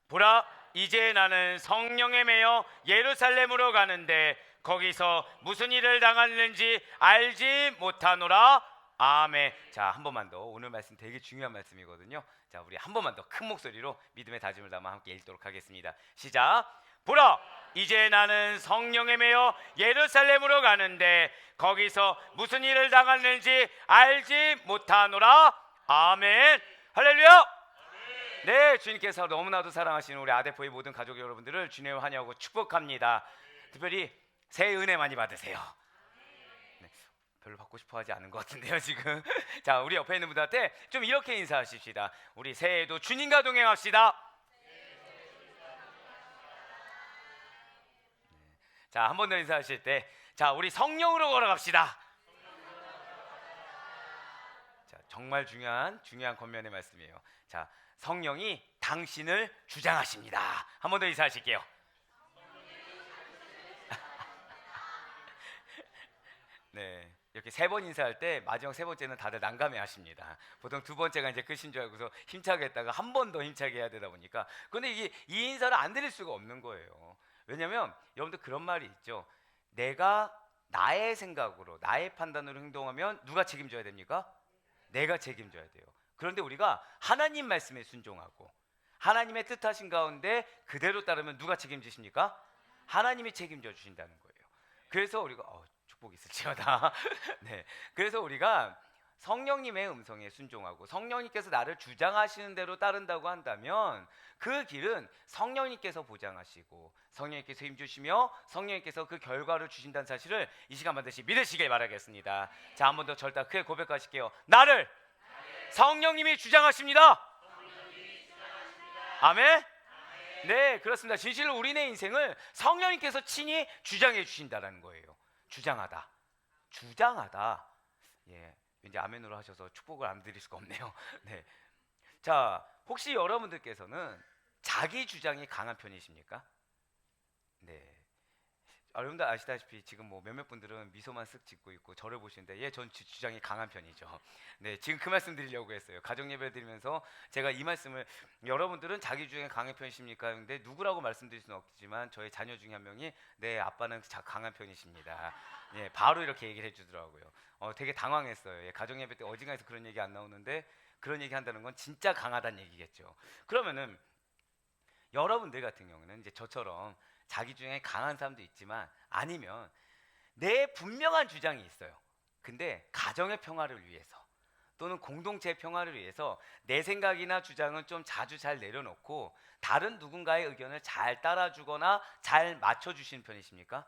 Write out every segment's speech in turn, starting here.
보라, 이제 나는 성령에 매여 예루살렘으로 가는데 거기서 무슨 일을 당하는지 알지 못하노라. 아멘. 자, 한 번만 더. 오늘 말씀 되게 중요한 말씀이거든요. 자, 우리 한 번만 더 큰 목소리로 믿음의 다짐을 담아 함께 읽도록 하겠습니다. 시작. 보라, 이제 나는 성령에 매여 예루살렘으로 가는데 거기서 무슨 일을 당하는지 알지 못하노라. 아멘. 할렐루야. 네, 주님께서 너무나도 사랑하시는 우리 아데포의 모든 가족 여러분들을 주님을 환영하고 축복합니다. 특별히 새해 은혜 많이 받으세요. 네, 별로 받고 싶어 하지 않은 것 같은데요 지금. 자, 우리 옆에 있는 분들한테 좀 이렇게 인사하십시다. 우리 새해에도 주님과 동행합시다. 자, 한 번 더 인사하실 때, 자, 우리 성령으로 걸어갑시다. 자, 정말 중요한 권면의 말씀이에요. 자, 성령이 당신을 주장하십니다. 한 번 더 인사하실게요. 네, 이렇게 세 번 인사할 때 마지막 세 번째는 다들 난감해 하십니다. 보통 두 번째가 이제 끝인 줄 알고서 힘차게 했다가 한 번 더 힘차게 해야 되다 보니까, 근데 이게 이 인사를 안 드릴 수가 없는 거예요. 왜냐면 여러분들 그런 말이 있죠. 내가 나의 생각으로 나의 판단으로 행동하면 누가 책임져야 됩니까? 내가 책임져야 돼요. 그런데 우리가 하나님 말씀에 순종하고 하나님의 뜻하신 가운데 그대로 따르면 누가 책임지십니까? 하나님이 책임져 주신다는 거예요. 그래서 우리가 축복이 있을지어다. 네, 그래서 우리가 성령님의 음성에 순종하고 성령님께서 나를 주장하시는 대로 따른다고 한다면 그 길은 성령님께서 보장하시고 성령님께서 힘주시며 성령님께서 그 결과를 주신다는 사실을 이 시간 반드시 믿으시길 바라겠습니다. 자, 한 번 더 절대 크게 고백하실게요. 나를 성령님이 주장하십니다. 아멘. 네, 그렇습니다. 진실로 우리네 인생을 성령님께서 친히 주장해 주신다는 거예요. 주장하다. 예, 왠지 아멘으로 하셔서 축복을 안 드릴 수가 없네요. 네. 자, 혹시 여러분들께서는 자기 주장이 강한 편이십니까? 네. 여러분들 아시다시피 지금 뭐 몇몇 분들은 미소만 쓱 짓고 있고 저를 보시는데, 예, 전 주장이 강한 편이죠. 네, 지금 그 말씀 드리려고 했어요. 가정 예배 드리면서 제가 이 말씀을, 여러분들은 자기 주장이 강한 편이십니까? 근데 누구라고 말씀드릴 수는 없지만 저희 자녀 중에 한 명이 네, 아빠는 강한 편이십니다. 예, 바로 이렇게 얘기를 해주더라고요. 되게 당황했어요. 예, 가정 예배 때 어딘가에서 그런 얘기 안 나오는데 그런 얘기 한다는 건 진짜 강하다는 얘기겠죠. 그러면은 여러분들 같은 경우는 이제 저처럼 자기 주장이 강한 사람도 있지만, 아니면 내 분명한 주장이 있어요. 근데 가정의 평화를 위해서 또는 공동체의 평화를 위해서 내 생각이나 주장은 좀 자주 잘 내려놓고 다른 누군가의 의견을 잘 따라주거나 잘 맞춰주시는 편이십니까?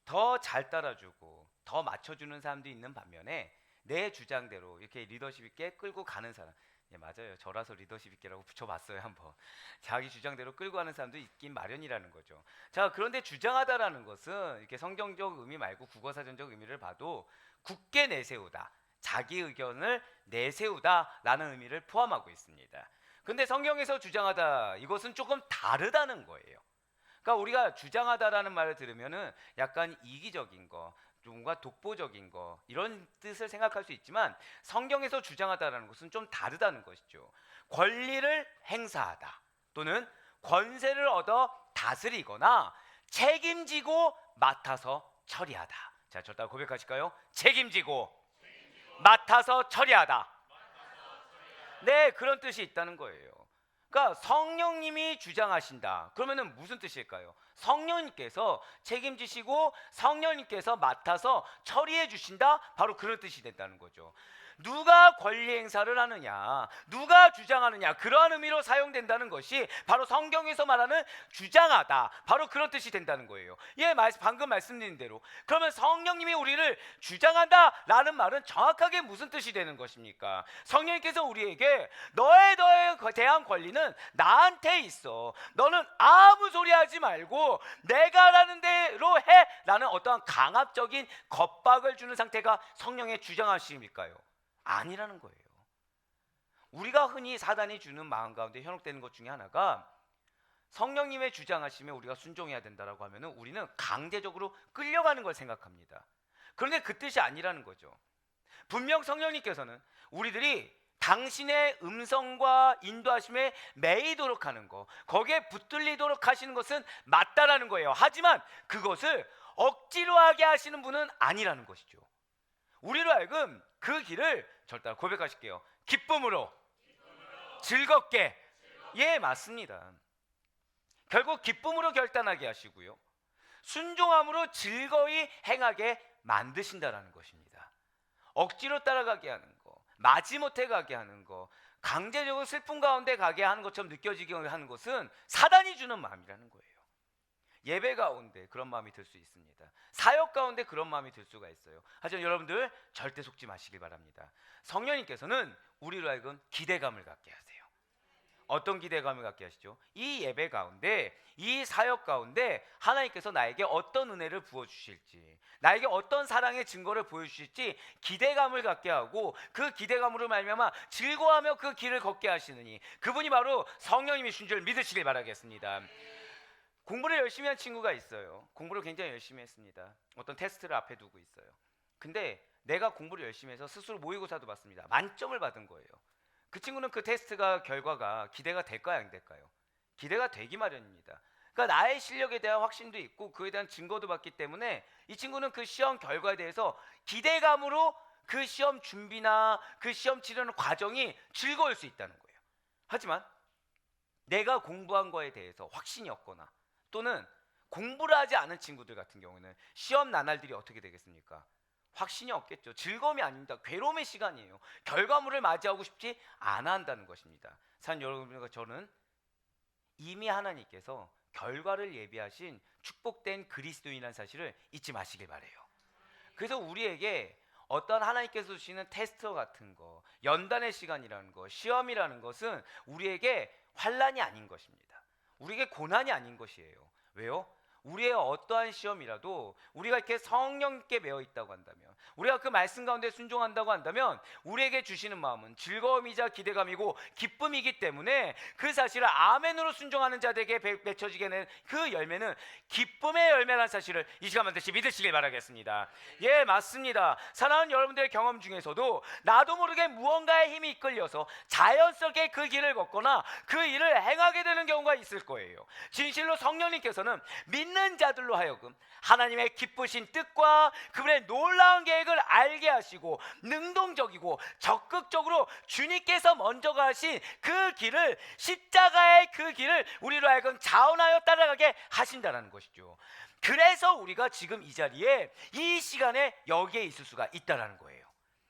더 잘 따라주고 더 맞춰주는 사람도 있는 반면에 내 주장대로 이렇게 리더십 있게 끌고 가는 사람, 예, 맞아요. 저라서 리더십 있게라고 붙여봤어요. 한번 자기 주장대로 끌고 가는 사람도 있긴 마련이라는 거죠. 자, 그런데 주장하다라는 것은 이렇게 성경적 의미 말고 국어사전적 의미를 봐도 굳게 내세우다, 자기 의견을 내세우다라는 의미를 포함하고 있습니다. 근데 성경에서 주장하다, 이것은 조금 다르다는 거예요. 그러니까 우리가 주장하다라는 말을 들으면은 약간 이기적인 거, 뭔가 독보적인 거, 이런 뜻을 생각할 수 있지만 성경에서 주장하다라는 것은 좀 다르다는 것이죠. 권리를 행사하다 또는 권세를 얻어 다스리거나 책임지고 맡아서 처리하다. 자, 저따 고백하실까요? 책임지고 맡아서 처리하다. 네, 그런 뜻이 있다는 거예요. 그러니까 성령님이 주장하신다. 그러면은 무슨 뜻일까요? 성령님께서 책임지시고 성령님께서 맡아서 처리해 주신다. 바로 그런 뜻이 된다는 거죠. 누가 권리 행사를 하느냐, 누가 주장하느냐, 그러한 의미로 사용된다는 것이 바로 성경에서 말하는 주장하다, 바로 그런 뜻이 된다는 거예요. 예, 방금 말씀드린 대로 그러면 성령님이 우리를 주장한다라는 말은 정확하게 무슨 뜻이 되는 것입니까? 성령님께서 우리에게 너에 대한 권리는 나한테 있어, 너는 아무 소리 하지 말고 내가 하라는 대로 해 라는 어떠한 강압적인 겁박을 주는 상태가 성령의 주장하심일까요? 아니라는 거예요. 우리가 흔히 사단이 주는 마음 가운데 현혹되는 것 중에 하나가, 성령님의 주장하심에 우리가 순종해야 된다라고 하면은 우리는 강제적으로 끌려가는 걸 생각합니다. 그런데 그 뜻이 아니라는 거죠. 분명 성령님께서는 우리들이 당신의 음성과 인도하심에 매이도록 하는 거, 거기에 붙들리도록 하시는 것은 맞다라는 거예요. 하지만 그것을 억지로 하게 하시는 분은 아니라는 것이죠. 우리로 하여금 그 길을 절대 고백하실게요. 기쁨으로, 즐겁게. 예, 맞습니다. 결국 기쁨으로 결단하게 하시고요, 순종함으로 즐거이 행하게 만드신다라는 것입니다. 억지로 따라가게 하는 거, 마지못해 가게 하는 거, 강제적으로 슬픔 가운데 가게 하는 것처럼 느껴지게 하는 것은 사단이 주는 마음이라는 거예요. 예배 가운데 그런 마음이 들 수 있습니다. 사역 가운데 그런 마음이 들 수가 있어요. 하지만 여러분들 절대 속지 마시길 바랍니다. 성령님께서는 우리로 하여금 기대감을 갖게 하세요. 어떤 기대감을 갖게 하시죠? 이 예배 가운데, 이 사역 가운데 하나님께서 나에게 어떤 은혜를 부어주실지, 나에게 어떤 사랑의 증거를 보여주실지 기대감을 갖게 하고, 그 기대감으로 말미암아 즐거워하며 그 길을 걷게 하시느니 그분이 바로 성령님이신 줄 믿으시길 바라겠습니다. 공부를 열심히 한 친구가 있어요. 공부를 굉장히 열심히 했습니다. 어떤 테스트를 앞에 두고 있어요. 근데 내가 공부를 열심히 해서 스스로 모의고사도 봤습니다. 만점을 받은 거예요. 그 친구는 그 테스트가 결과가 기대가 될까요, 안 될까요? 기대가 되기 마련입니다. 그러니까 나의 실력에 대한 확신도 있고 그에 대한 증거도 받기 때문에 이 친구는 그 시험 결과에 대해서 기대감으로 그 시험 준비나 그 시험 치르는 과정이 즐거울 수 있다는 거예요. 하지만 내가 공부한 거에 대해서 확신이 없거나 또는 공부를 하지 않은 친구들 같은 경우는 시험 나날들이 어떻게 되겠습니까? 확신이 없겠죠. 즐거움이 아닙니다. 괴로움의 시간이에요. 결과물을 맞이하고 싶지 않아 한다는 것입니다. 사실 여러분과 저는 이미 하나님께서 결과를 예비하신 축복된 그리스도인이라는 사실을 잊지 마시길 바래요. 그래서 우리에게 어떤 하나님께서 주시는 테스트 같은 거, 연단의 시간이라는 거, 시험이라는 것은 우리에게 환난이 아닌 것입니다. 우리에게 고난이 아닌 것이에요. 왜요? 우리의 어떠한 시험이라도 우리가 이렇게 성령께 매어 있다고 한다면, 우리가 그 말씀 가운데 순종한다고 한다면 우리에게 주시는 마음은 즐거움이자 기대감이고 기쁨이기 때문에 그 사실을 아멘으로 순종하는 자들에게 맺혀지게 된 그 열매는 기쁨의 열매라는 사실을 이 시간 반드시 믿으시길 바라겠습니다. 예, 맞습니다. 사랑하는 여러분들의 경험 중에서도 나도 모르게 무언가의 힘이 이끌려서 자연스럽게 그 길을 걷거나 그 일을 행하게 되는 경우가 있을 거예요. 진실로 성령님께서는 믿는 자들로 하여금 하나님의 기쁘신 뜻과 그분의 놀라운 계획을 알게 하시고 능동적이고 적극적으로 주님께서 먼저 가신 그 길을, 십자가의 그 길을 우리로 하여금 자원하여 따라가게 하신다는 것이죠. 그래서 우리가 지금 이 자리에, 이 시간에 여기에 있을 수가 있다는 거예요.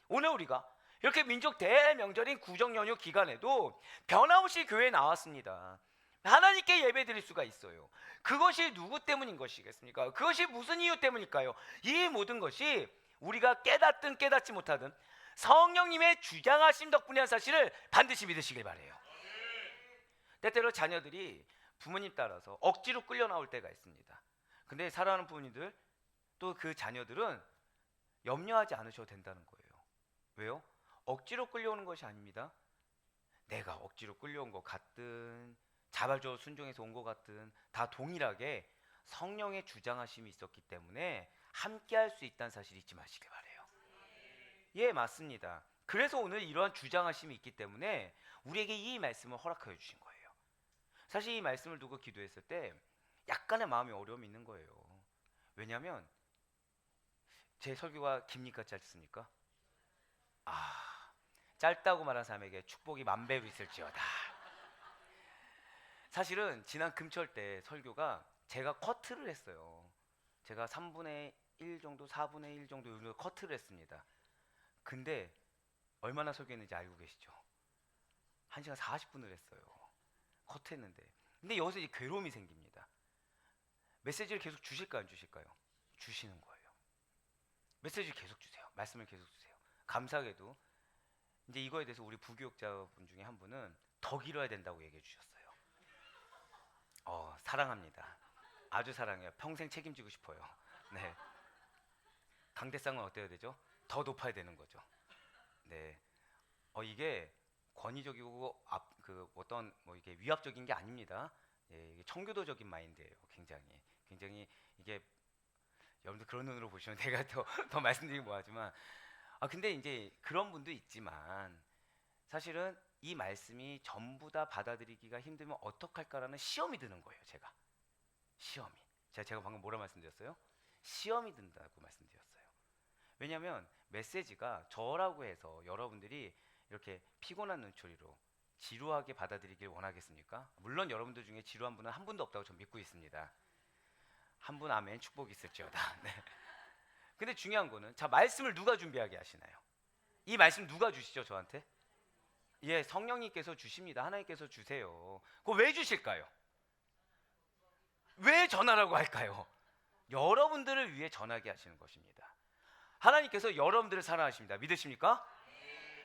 오늘 우리가 이렇게 민족 대명절인 구정연휴 기간에도 변함없이 교회에 나왔습니다. 하나님께 예배 드릴 수가 있어요. 그것이 누구 때문인 것이겠습니까? 그것이 무슨 이유 때문일까요? 이 모든 것이 우리가 깨닫든 깨닫지 못하든 성령님의 주장하심 덕분이라는 사실을 반드시 믿으시길 바래요. 때때로 자녀들이 부모님 따라서 억지로 끌려 나올 때가 있습니다. 근데 사랑하는 부모님들, 또 그 자녀들은 염려하지 않으셔도 된다는 거예요. 왜요? 억지로 끌려오는 것이 아닙니다. 내가 억지로 끌려온 것 같든 자발적으로 순종해서 온 것 같든 다 동일하게 성령의 주장하심이 있었기 때문에 함께 할 수 있다는 사실 잊지 마시길 바래요. 예, 맞습니다. 그래서 오늘 이러한 주장하심이 있기 때문에 우리에게 이 말씀을 허락하여 주신 거예요. 사실 이 말씀을 두고 기도했을 때 약간의 마음의 어려움이 있는 거예요. 왜냐하면 제 설교가 깁니까, 짧습니까? 짧다고 말한 사람에게 축복이 만배로 있을지어다. 사실은 지난 금철 때 설교가 제가 커트를 했어요. 제가 3분의 1 정도, 4분의 1 정도 커트를 했습니다. 근데 얼마나 설교했는지 알고 계시죠? 1시간 40분을 했어요. 커트했는데. 근데 여기서 이제 괴로움이 생깁니다. 메시지를 계속 주실까요, 안 주실까요? 주시는 거예요. 메시지를 계속 주세요. 말씀을 계속 주세요. 감사하게도 이제 이거에 대해서 우리 부교육자분 중에 한 분은 더 길어야 된다고 얘기해 주셨어요. 사랑합니다. 아주 사랑해요. 평생 책임지고 싶어요. 네. 강대상은 어때야 되죠? 더 높아야 되는 거죠. 네. 이게 권위적이고 어떤 이게 위압적인 게 아닙니다. 예, 이게 청교도적인 마인드예요. 굉장히 이게 여러분들 그런 눈으로 보시면 내가 더 말씀드리기 뭐하지만 근데 이제 그런 분도 있지만 사실은 이 말씀이 전부 다 받아들이기가 힘들면 어떡할까라는 시험이 드는 거예요. 시험이. 제가 방금 뭐라 말씀드렸어요? 시험이 든다고 말씀드렸어요. 왜냐하면 메시지가 저라고 해서 여러분들이 이렇게 피곤한 눈초리로 지루하게 받아들이길 원하겠습니까? 물론 여러분들 중에 지루한 분은 한 분도 없다고 저는 믿고 있습니다. 한 분 아멘 축복이 있을지어다. 네. 근데 중요한 거는 자, 말씀을 누가 준비하게 하시나요? 이 말씀 누가 주시죠, 저한테? 예, 성령님께서 주십니다. 하나님께서 주세요. 그거 왜 주실까요? 왜 전하라고 할까요? 여러분들을 위해 전하게 하시는 것입니다. 하나님께서 여러분들을 사랑하십니다. 믿으십니까?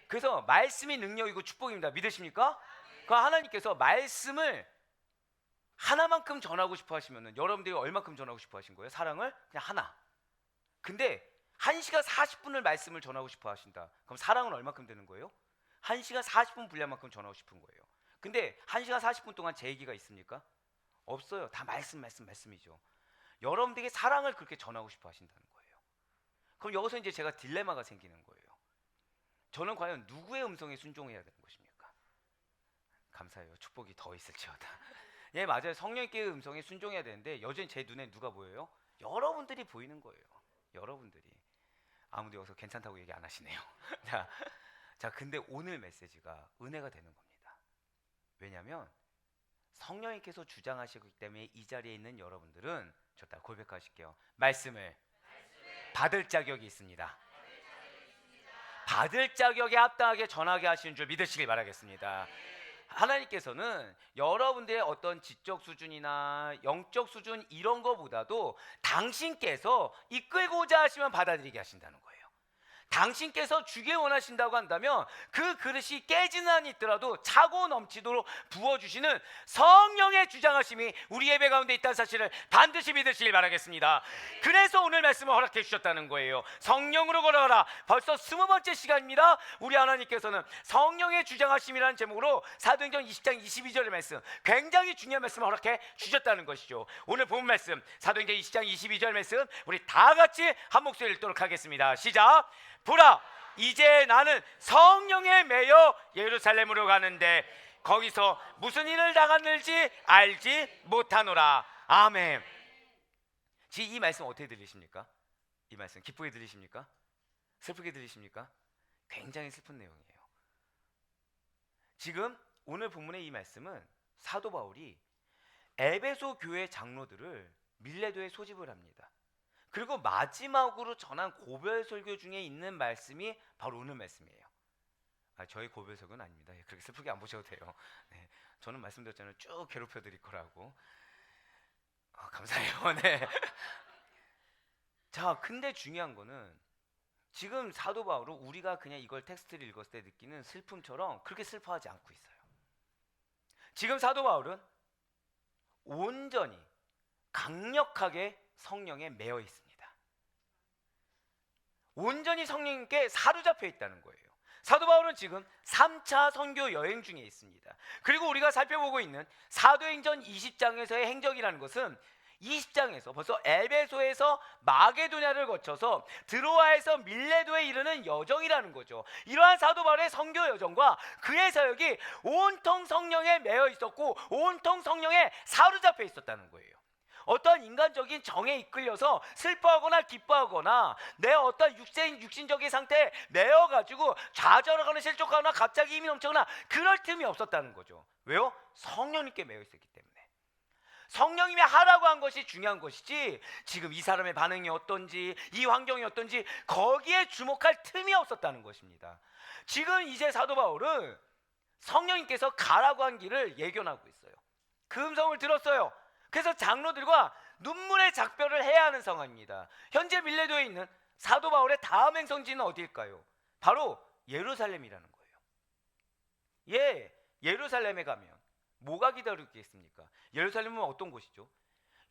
그래서 말씀이 능력이고 축복입니다. 믿으십니까? 그 하나님께서 말씀을 하나만큼 전하고 싶어 하시면은 여러분들이 얼마큼 전하고 싶어 하신 거예요? 사랑을? 그냥 하나. 근데 1시간 40분을 말씀을 전하고 싶어 하신다. 그럼 사랑은 얼마큼 되는 거예요? 1시간 40분 분량만큼 전하고 싶은 거예요. 근데 1시간 40분 동안 제 얘기가 있습니까? 없어요. 다 말씀이죠. 여러분들에게 사랑을 그렇게 전하고 싶어 하신다는 거예요. 그럼 여기서 이제 제가 딜레마가 생기는 거예요. 저는 과연 누구의 음성에 순종해야 되는 것입니까? 감사해요. 축복이 더 있을지어다. 예, 맞아요. 성령님께 음성에 순종해야 되는데 여전히 제 눈에 누가 보여요? 여러분들이 보이는 거예요. 여러분들이. 아무도 여기서 괜찮다고 얘기 안 하시네요. 자, 근데 오늘 메시지가 은혜가 되는 겁니다. 왜냐하면 성령님께서 주장하시기 때문에 이 자리에 있는 여러분들은 저다 고백하실게요. 말씀을 받을 자격이 있습니다. 받을 자격에 합당하게 전하게 하시는 줄 믿으시길 바라겠습니다. 하나님께서는 여러분들의 어떤 지적 수준이나 영적 수준 이런 거보다도 당신께서 이끌고자 하시면 받아들이게 하신다는 거예요. 당신께서 주길 원하신다고 한다면 그 그릇이 깨지는 한이 있더라도 차고 넘치도록 부어주시는 성령의 주장하심이 우리 예배 가운데 있다는 사실을 반드시 믿으시길 바라겠습니다. 그래서 오늘 말씀을 허락해 주셨다는 거예요. 성령으로 걸어가라. 벌써 20번째 시간입니다. 우리 하나님께서는 성령의 주장하심이라는 제목으로 사도행전 20장 22절의 말씀, 굉장히 중요한 말씀을 허락해 주셨다는 것이죠. 오늘 본 말씀 사도행전 20장 22절 말씀 우리 다 같이 한 목소리 읽도록 하겠습니다. 시작. 보라, 이제 나는 성령에 매여 예루살렘으로 가는데 거기서 무슨 일을 당하는지 알지 못하노라. 아멘. 지금 이 말씀 어떻게 들리십니까? 이 말씀 기쁘게 들리십니까? 슬프게 들리십니까? 굉장히 슬픈 내용이에요. 지금 오늘 본문의 이 말씀은 사도 바울이 에베소 교회 장로들을 밀레도에 소집을 합니다. 그리고 마지막으로 전한 고별 설교 중에 있는 말씀이 바로 오늘 말씀이에요. 저희 고별 설교는 아닙니다. 그렇게 슬프게 안 보셔도 돼요. 네, 저는 말씀드렸잖아요. 쭉 괴롭혀 드릴 거라고. 감사해요. 네. 자, 근데 중요한 거는 지금 사도 바울은 우리가 그냥 이걸 텍스트를 읽었을 때 느끼는 슬픔처럼 그렇게 슬퍼하지 않고 있어요. 지금 사도 바울은 온전히 강력하게 성령에 매여 있습니다. 온전히 성령님께 사로잡혀 있다는 거예요. 사도 바울은 지금 3차 선교 여행 중에 있습니다. 그리고 우리가 살펴보고 있는 사도행전 20장에서의 행적이라는 것은 20장에서 벌써 에베소에서 마게도냐를 거쳐서 드로아에서 밀레도에 이르는 여정이라는 거죠. 이러한 사도 바울의 선교 여정과 그의 사역이 온통 성령에 매여 있었고 온통 성령에 사로잡혀 있었다는 거예요. 어떠한 인간적인 정에 이끌려서 슬퍼하거나 기뻐하거나 내 어떤 육신적인 상태에 매여가지고 좌절하거나 실족하거나 갑자기 힘이 넘쳐거나 그럴 틈이 없었다는 거죠. 왜요? 성령님께 매여 있었기 때문에. 성령님이 하라고 한 것이 중요한 것이지 지금 이 사람의 반응이 어떤지 이 환경이 어떤지 거기에 주목할 틈이 없었다는 것입니다. 지금 이제 사도 바울은 성령님께서 가라고 한 길을 예견하고 있어요. 그 음성을 들었어요. 그래서 장로들과 눈물의 작별을 해야 하는 상황입니다. 현재 밀레도에 있는 사도 바울의 다음 행성지는 어디일까요? 바로 예루살렘이라는 거예요. 예, 예루살렘에 가면 뭐가 기다리고 있겠습니까? 예루살렘은 어떤 곳이죠?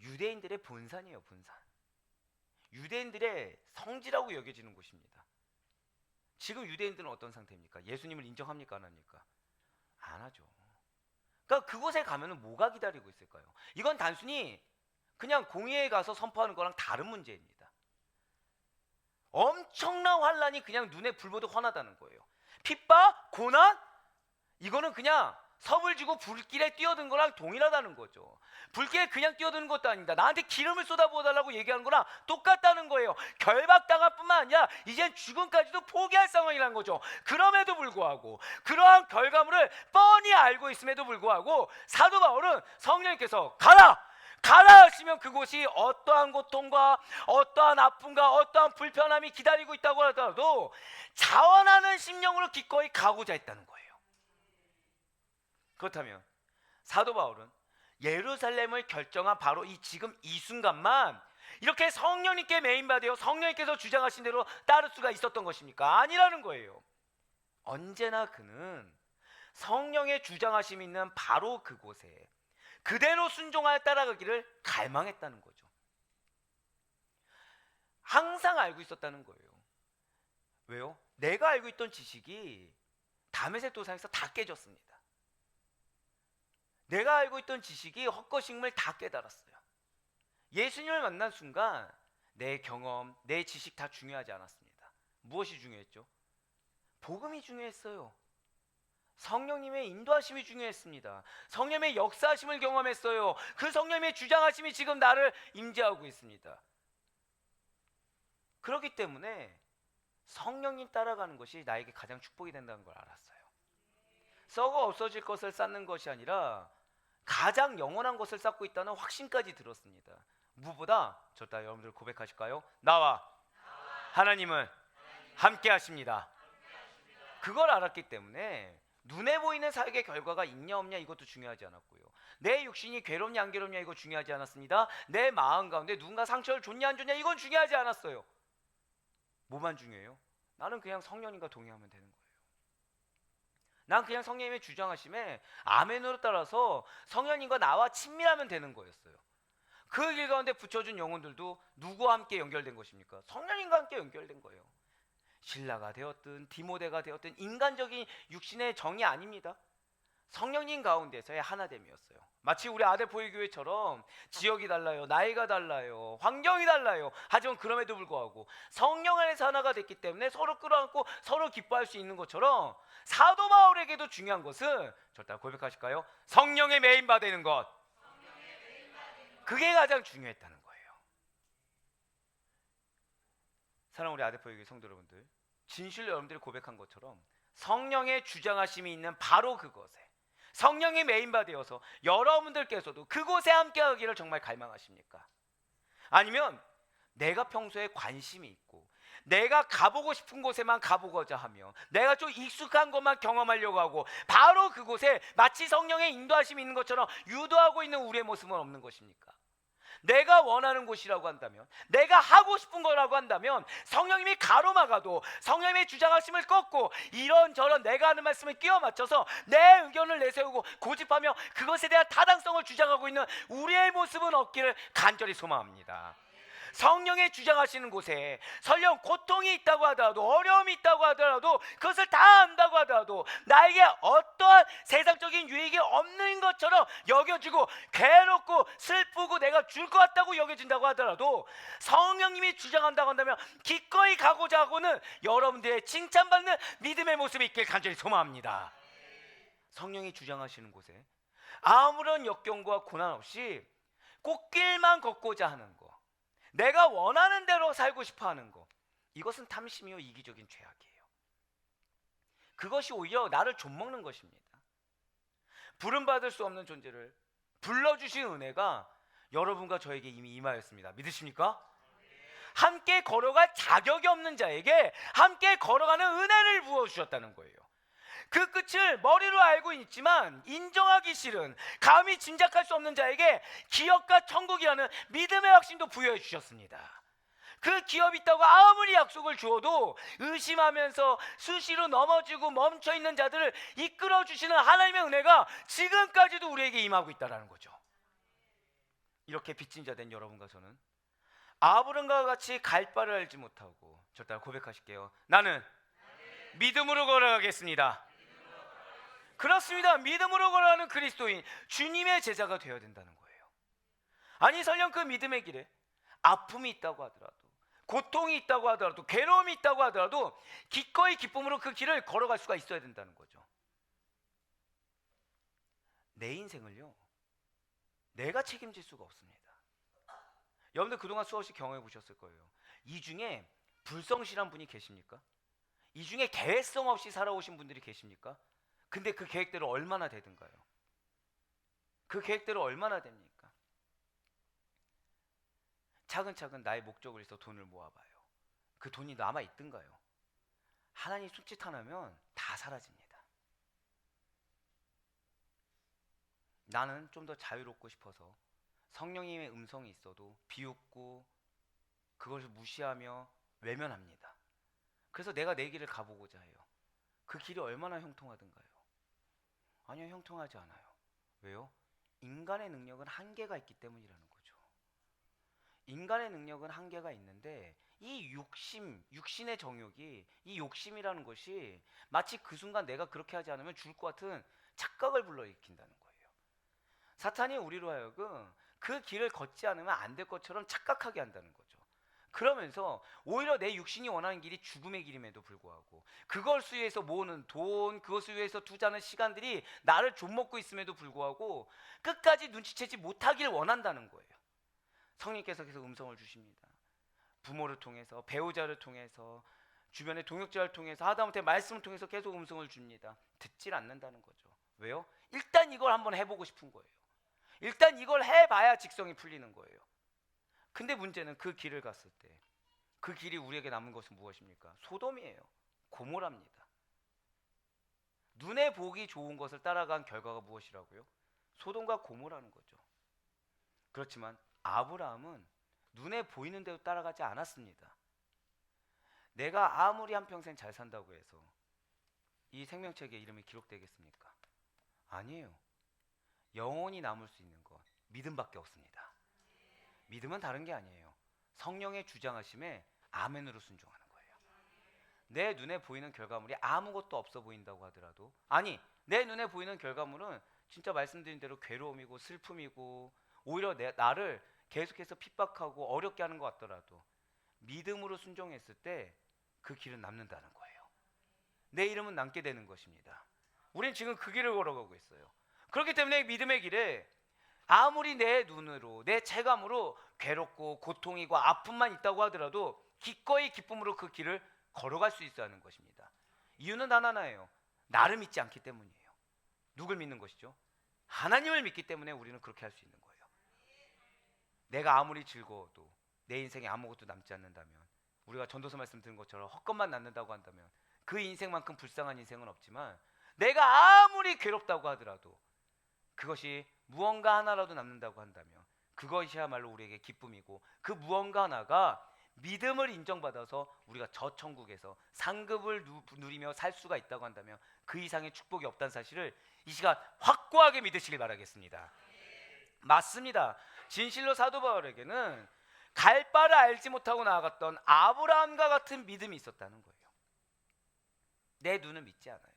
유대인들의 본산이에요. 본산. 유대인들의 성지라고 여겨지는 곳입니다. 지금 유대인들은 어떤 상태입니까? 예수님을 인정합니까? 안 합니까? 안 하죠. 그러니까 그곳에 가면 뭐가 기다리고 있을까요? 이건 단순히 그냥 공회에 가서 선포하는 거랑 다른 문제입니다. 엄청난 환란이 그냥 눈에 불 보듯 훤하다는 거예요. 핍박, 고난, 이거는 그냥 섭을 지고 불길에 뛰어든 거랑 동일하다는 거죠. 불길에 그냥 뛰어드는 것도 아닙니다. 나한테 기름을 쏟아부어달라고 얘기하는 거랑 똑같다는 거예요. 결박당할 뿐만 아니라 이젠 죽음까지도 포기할 상황이라는 거죠. 그럼에도 불구하고 그러한 결과물을 뻔히 알고 있음에도 불구하고 사도 바울은 성령님께서 가라! 가라 하시면 그곳이 어떠한 고통과 어떠한 아픔과 어떠한 불편함이 기다리고 있다고 하더라도 자원하는 심령으로 기꺼이 가고자 했다는 거예요. 그렇다면 사도 바울은 예루살렘을 결정한 바로 지금 이 순간만 이렇게 성령님께 메인받아 성령님께서 주장하신 대로 따를 수가 있었던 것입니까? 아니라는 거예요. 언제나 그는 성령의 주장하심이 있는 바로 그곳에 그대로 순종하여 따라가기를 갈망했다는 거죠. 항상 알고 있었다는 거예요. 왜요? 내가 알고 있던 지식이 다메섹 도상에서 다 깨졌습니다. 내가 알고 있던 지식이 헛것임을 다 깨달았어요. 예수님을 만난 순간 내 경험, 내 지식 다 중요하지 않았습니다. 무엇이 중요했죠? 복음이 중요했어요. 성령님의 인도하심이 중요했습니다. 성령의 역사하심을 경험했어요. 그 성령의 주장하심이 지금 나를 임재하고 있습니다. 그렇기 때문에 성령님 따라가는 것이 나에게 가장 축복이 된다는 걸 알았어요. 썩어 없어질 것을 쌓는 것이 아니라 가장 영원한 것을 쌓고 있다는 확신까지 들었습니다. 무엇보다 저다 여러분들 고백하실까요? 나와 하나님은 함께 하십니다. 그걸 알았기 때문에 눈에 보이는 사역의 결과가 있냐 없냐 이것도 중요하지 않았고요. 내 육신이 괴롭냐 안 괴롭냐 이거 중요하지 않았습니다. 내 마음 가운데 누군가 상처를 줬냐 안 줬냐 이건 중요하지 않았어요. 뭐만 중요해요? 나는 그냥 성령님과 동행하면 되는 거예요. 난 그냥 성령님의 주장하심에 아멘으로 따라서 성령님과 나와 친밀하면 되는 거였어요. 그 길 가운데 붙여준 영혼들도 누구와 함께 연결된 것입니까? 성령님과 함께 연결된 거예요. 신라가 되었든 디모데가 되었든 인간적인 육신의 정이 아닙니다. 성령님 가운데서의 하나됨이었어요. 마치 우리 아데포이교회처럼 지역이 달라요, 나이가 달라요, 환경이 달라요. 하지만 그럼에도 불구하고 성령 안에서 하나가 됐기 때문에 서로 끌어안고 서로 기뻐할 수 있는 것처럼 사도 바울에게도 중요한 것은 절대 고백하실까요? 성령의 메인바 되는 것. 그게 가장 중요했다는 거예요. 사랑하는 우리 아데포이교회 성도 여러분들, 진실로 여러분들이 고백한 것처럼 성령의 주장하심이 있는 바로 그곳에 성령의 메인바 되어서 여러분들께서도 그곳에 함께하기를 정말 갈망하십니까? 아니면 내가 평소에 관심이 있고 내가 가보고 싶은 곳에만 가보고자 하며 내가 좀 익숙한 것만 경험하려고 하고 바로 그곳에 마치 성령의 인도하심이 있는 것처럼 유도하고 있는 우리의 모습은 없는 것입니까? 내가 원하는 곳이라고 한다면, 내가 하고 싶은 거라고 한다면 성령님이 가로막아도 성령님의 주장하심을 꺾고 이런저런 내가 하는 말씀을 끼워 맞춰서 내 의견을 내세우고 고집하며 그것에 대한 타당성을 주장하고 있는 우리의 모습은 없기를 간절히 소망합니다. 성령의 주장하시는 곳에 설령 고통이 있다고 하더라도 어려움이 있다고 하더라도 그것을 다 안다고 하더라도 나에게 어떠한 세상적인 유익이 없는 것처럼 여겨지고 괴롭고 슬프고 내가 줄 것 같다고 여겨진다고 하더라도 성령님이 주장한다고 한다면 기꺼이 가고자 하고는 여러분들의 칭찬받는 믿음의 모습이 있길 간절히 소망합니다. 성령이 주장하시는 곳에 아무런 역경과 고난 없이 꽃길만 걷고자 하는 것, 내가 원하는 대로 살고 싶어하는 것, 이것은 탐심이요 이기적인 죄악이에요. 그것이 오히려 나를 좀먹는 것입니다. 부름받을 수 없는 존재를 불러주신 은혜가 여러분과 저에게 이미 임하였습니다. 믿으십니까? 함께 걸어갈 자격이 없는 자에게 함께 걸어가는 은혜를 부어주셨다는 거예요. 그 끝을 머리로 알고 있지만 인정하기 싫은, 감히 짐작할 수 없는 자에게 기업과 천국이라는 믿음의 확신도 부여해 주셨습니다. 그 기업이 있다고 아무리 약속을 주어도 의심하면서 수시로 넘어지고 멈춰있는 자들을 이끌어 주시는 하나님의 은혜가 지금까지도 우리에게 임하고 있다는 거죠. 이렇게 빚진 자 된 여러분과 저는 아브람과 같이 갈 바를 알지 못하고 절대 고백하실게요. 나는 믿음으로 걸어가겠습니다. 그렇습니다. 믿음으로 걸어가는 그리스도인, 주님의 제자가 되어야 된다는 거예요. 아니 설령 그 믿음의 길에 아픔이 있다고 하더라도, 고통이 있다고 하더라도, 괴로움이 있다고 하더라도 기꺼이 기쁨으로 그 길을 걸어갈 수가 있어야 된다는 거죠. 내 인생을요, 내가 책임질 수가 없습니다. 여러분들 그동안 수없이 경험해 보셨을 거예요. 이 중에 불성실한 분이 계십니까? 이 중에 계획성 없이 살아오신 분들이 계십니까? 근데 그 계획대로 얼마나 되든가요? 그 계획대로 얼마나 됩니까? 차근차근 나의 목적을 위해서 돈을 모아봐요. 그 돈이 남아 있든가요? 하나님 손짓 하나면 다 사라집니다. 나는 좀 더 자유롭고 싶어서 성령님의 음성이 있어도 비웃고 그것을 무시하며 외면합니다. 그래서 내가 내 길을 가보고자 해요. 그 길이 얼마나 형통하든가요? 아니요, 형통하지 않아요. 왜요? 인간의 능력은 한계가 있기 때문이라는 거죠. 인간의 능력은 한계가 있는데 이 육신의 정욕이, 이 욕심이라는 것이 마치 그 순간 내가 그렇게 하지 않으면 죽을 것 같은 착각을 불러일으킨다는 거예요. 사탄이 우리로 하여금 그 길을 걷지 않으면 안 될 것처럼 착각하게 한다는 거죠. 그러면서 오히려 내 육신이 원하는 길이 죽음의 길임에도 불구하고 그것을 위해서 모으는 돈, 그것을 위해서 투자하는 시간들이 나를 좀먹고 있음에도 불구하고 끝까지 눈치채지 못하길 원한다는 거예요. 성령께서 계속 음성을 주십니다. 부모를 통해서, 배우자를 통해서, 주변의 동역자를 통해서, 하다못해 말씀을 통해서 계속 음성을 줍니다. 듣질 않는다는 거죠. 왜요? 일단 이걸 한번 해보고 싶은 거예요. 일단 이걸 해봐야 직성이 풀리는 거예요. 근데 문제는 그 길을 갔을 때 그 길이 우리에게 남은 것은 무엇입니까? 소돔이에요. 고모랍니다. 눈에 보기 좋은 것을 따라간 결과가 무엇이라고요? 소돔과 고모라는 거죠. 그렇지만 아브라함은 눈에 보이는 대로 따라가지 않았습니다. 내가 아무리 한평생 잘 산다고 해서 이 생명책에 이름이 기록되겠습니까? 아니에요. 영원히 남을 수 있는 것, 믿음밖에 없습니다. 믿음은 다른 게 아니에요. 성령의 주장하심에 아멘으로 순종하는 거예요. 내 눈에 보이는 결과물이 아무것도 없어 보인다고 하더라도, 아니, 내 눈에 보이는 결과물은 진짜 말씀드린 대로 괴로움이고 슬픔이고 오히려 나를 계속해서 핍박하고 어렵게 하는 것 같더라도 믿음으로 순종했을 때 그 길은 남는다는 거예요. 내 이름은 남게 되는 것입니다. 우린 지금 그 길을 걸어가고 있어요. 그렇기 때문에 믿음의 길에 아무리 내 눈으로, 내 체감으로 괴롭고 고통이고 아픔만 있다고 하더라도 기꺼이 기쁨으로 그 길을 걸어갈 수 있어야 하는 것입니다. 이유는 단 하나예요. 나를 믿지 않기 때문이에요. 누굴 믿는 것이죠? 하나님을 믿기 때문에 우리는 그렇게 할 수 있는 거예요. 내가 아무리 즐거워도 내 인생에 아무것도 남지 않는다면, 우리가 전도서 말씀 드린 것처럼 헛것만 남는다고 한다면 그 인생만큼 불쌍한 인생은 없지만, 내가 아무리 괴롭다고 하더라도 그것이 무언가 하나라도 남는다고 한다면 그것이야말로 우리에게 기쁨이고, 그 무언가 하나가 믿음을 인정받아서 우리가 저 천국에서 상급을 누리며 살 수가 있다고 한다면 그 이상의 축복이 없다는 사실을 이 시간 확고하게 믿으시길 바라겠습니다. 맞습니다. 진실로 사도 바울에게는 갈 바를 알지 못하고 나아갔던 아브라함과 같은 믿음이 있었다는 거예요. 내 눈을 믿지 않아요.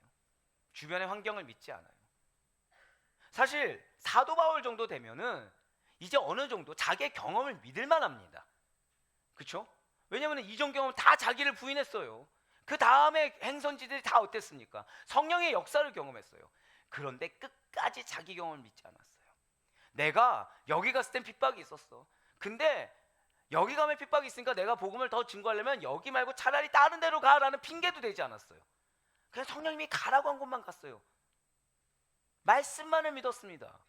주변의 환경을 믿지 않아요. 사실 사도 바울 정도 되면은 이제 어느 정도 자기의 경험을 믿을 만합니다. 그렇죠? 왜냐하면 이전 경험 다 자기를 부인했어요. 그 다음에 행선지들이 다 어땠습니까? 성령의 역사를 경험했어요. 그런데 끝까지 자기 경험을 믿지 않았어요. 내가 여기 갔을 땐 핍박이 있었어. 근데 여기 가면 핍박이 있으니까 내가 복음을 더 증거하려면 여기 말고 차라리 다른 데로 가라는 핑계도 되지 않았어요. 그냥 성령님이 가라고 한 곳만 갔어요. 말씀만을 믿었습니다.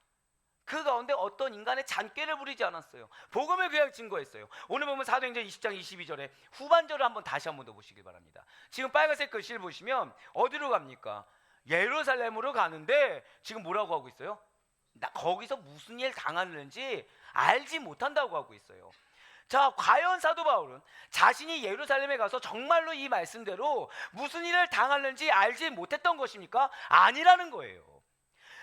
그 가운데 어떤 인간의 잔꾀를 부리지 않았어요. 복음을 그냥 증거했어요. 오늘 보면 사도행전 20장 22절에 후반절을 다시 한번 더 보시길 바랍니다. 지금 빨간색 글씨를 보시면 어디로 갑니까? 예루살렘으로 가는데 지금 뭐라고 하고 있어요? 거기서 무슨 일 당하는지 알지 못한다고 하고 있어요. 자, 과연 사도 바울은 자신이 예루살렘에 가서 정말로 이 말씀대로 무슨 일을 당하는지 알지 못했던 것입니까? 아니라는 거예요.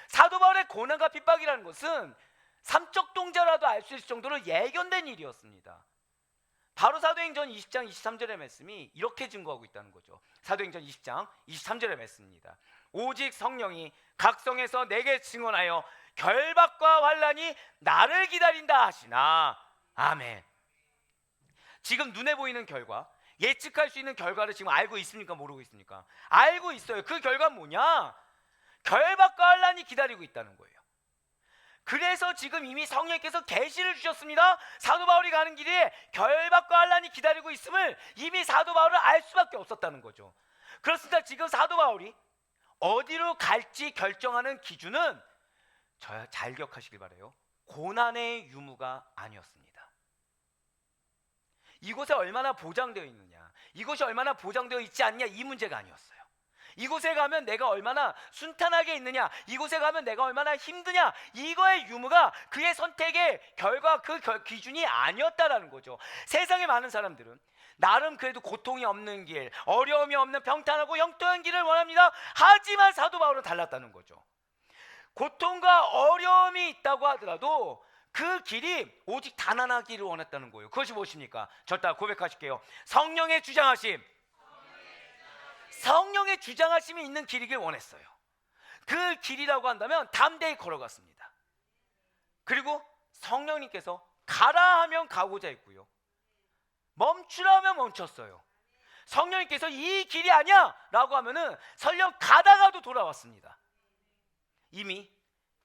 사도 바울의 고난과 핍박이라는 것은 삼적 동자라도 알 수 있을 정도로 예견된 일이었습니다. 바로 사도행전 20장 23절의 말씀이 이렇게 증거하고 있다는 거죠. 사도행전 20장 23절의 말씀입니다. 오직 성령이 각성에서 내게 증언하여 결박과 환난이 나를 기다린다 하시나. 아멘. 지금 눈에 보이는 결과, 예측할 수 있는 결과를 지금 알고 있습니까? 모르고 있습니까? 알고 있어요. 그 결과는 뭐냐? 결박과 환난이 기다리고 있다는 거예요. 그래서 지금 이미 성령께서 계시를 주셨습니다. 사도 바울이 가는 길에 결박과 환란이 기다리고 있음을 이미 사도 바울은 알 수밖에 없었다는 거죠. 그렇습니다. 지금 사도 바울이 어디로 갈지 결정하는 기준은 잘 기억하시길 바라요. 고난의 유무가 아니었습니다. 이곳에 얼마나 보장되어 있느냐, 이곳이 얼마나 보장되어 있지 않냐, 이 문제가 아니었어요. 이곳에 가면 내가 얼마나 순탄하게 있느냐, 이곳에 가면 내가 얼마나 힘드냐, 이거의 유무가 그의 선택의 결과, 그 기준이 아니었다라는 거죠. 세상에 많은 사람들은 나름 그래도 고통이 없는 길, 어려움이 없는 평탄하고 영통한 길을 원합니다. 하지만 사도 바울은 달랐다는 거죠. 고통과 어려움이 있다고 하더라도 그 길이 오직 단 하나 길을 원했다는 거예요. 그것이 무엇입니까? 절대 고백하실게요. 성령의 주장하심. 성령의 주장하심이 있는 길이길 원했어요. 그 길이라고 한다면 담대히 걸어갔습니다. 그리고 성령님께서 가라 하면 가고자 했고요, 멈추라 하면 멈췄어요. 성령님께서 이 길이 아니야 라고 하면은 설령 가다가도 돌아왔습니다. 이미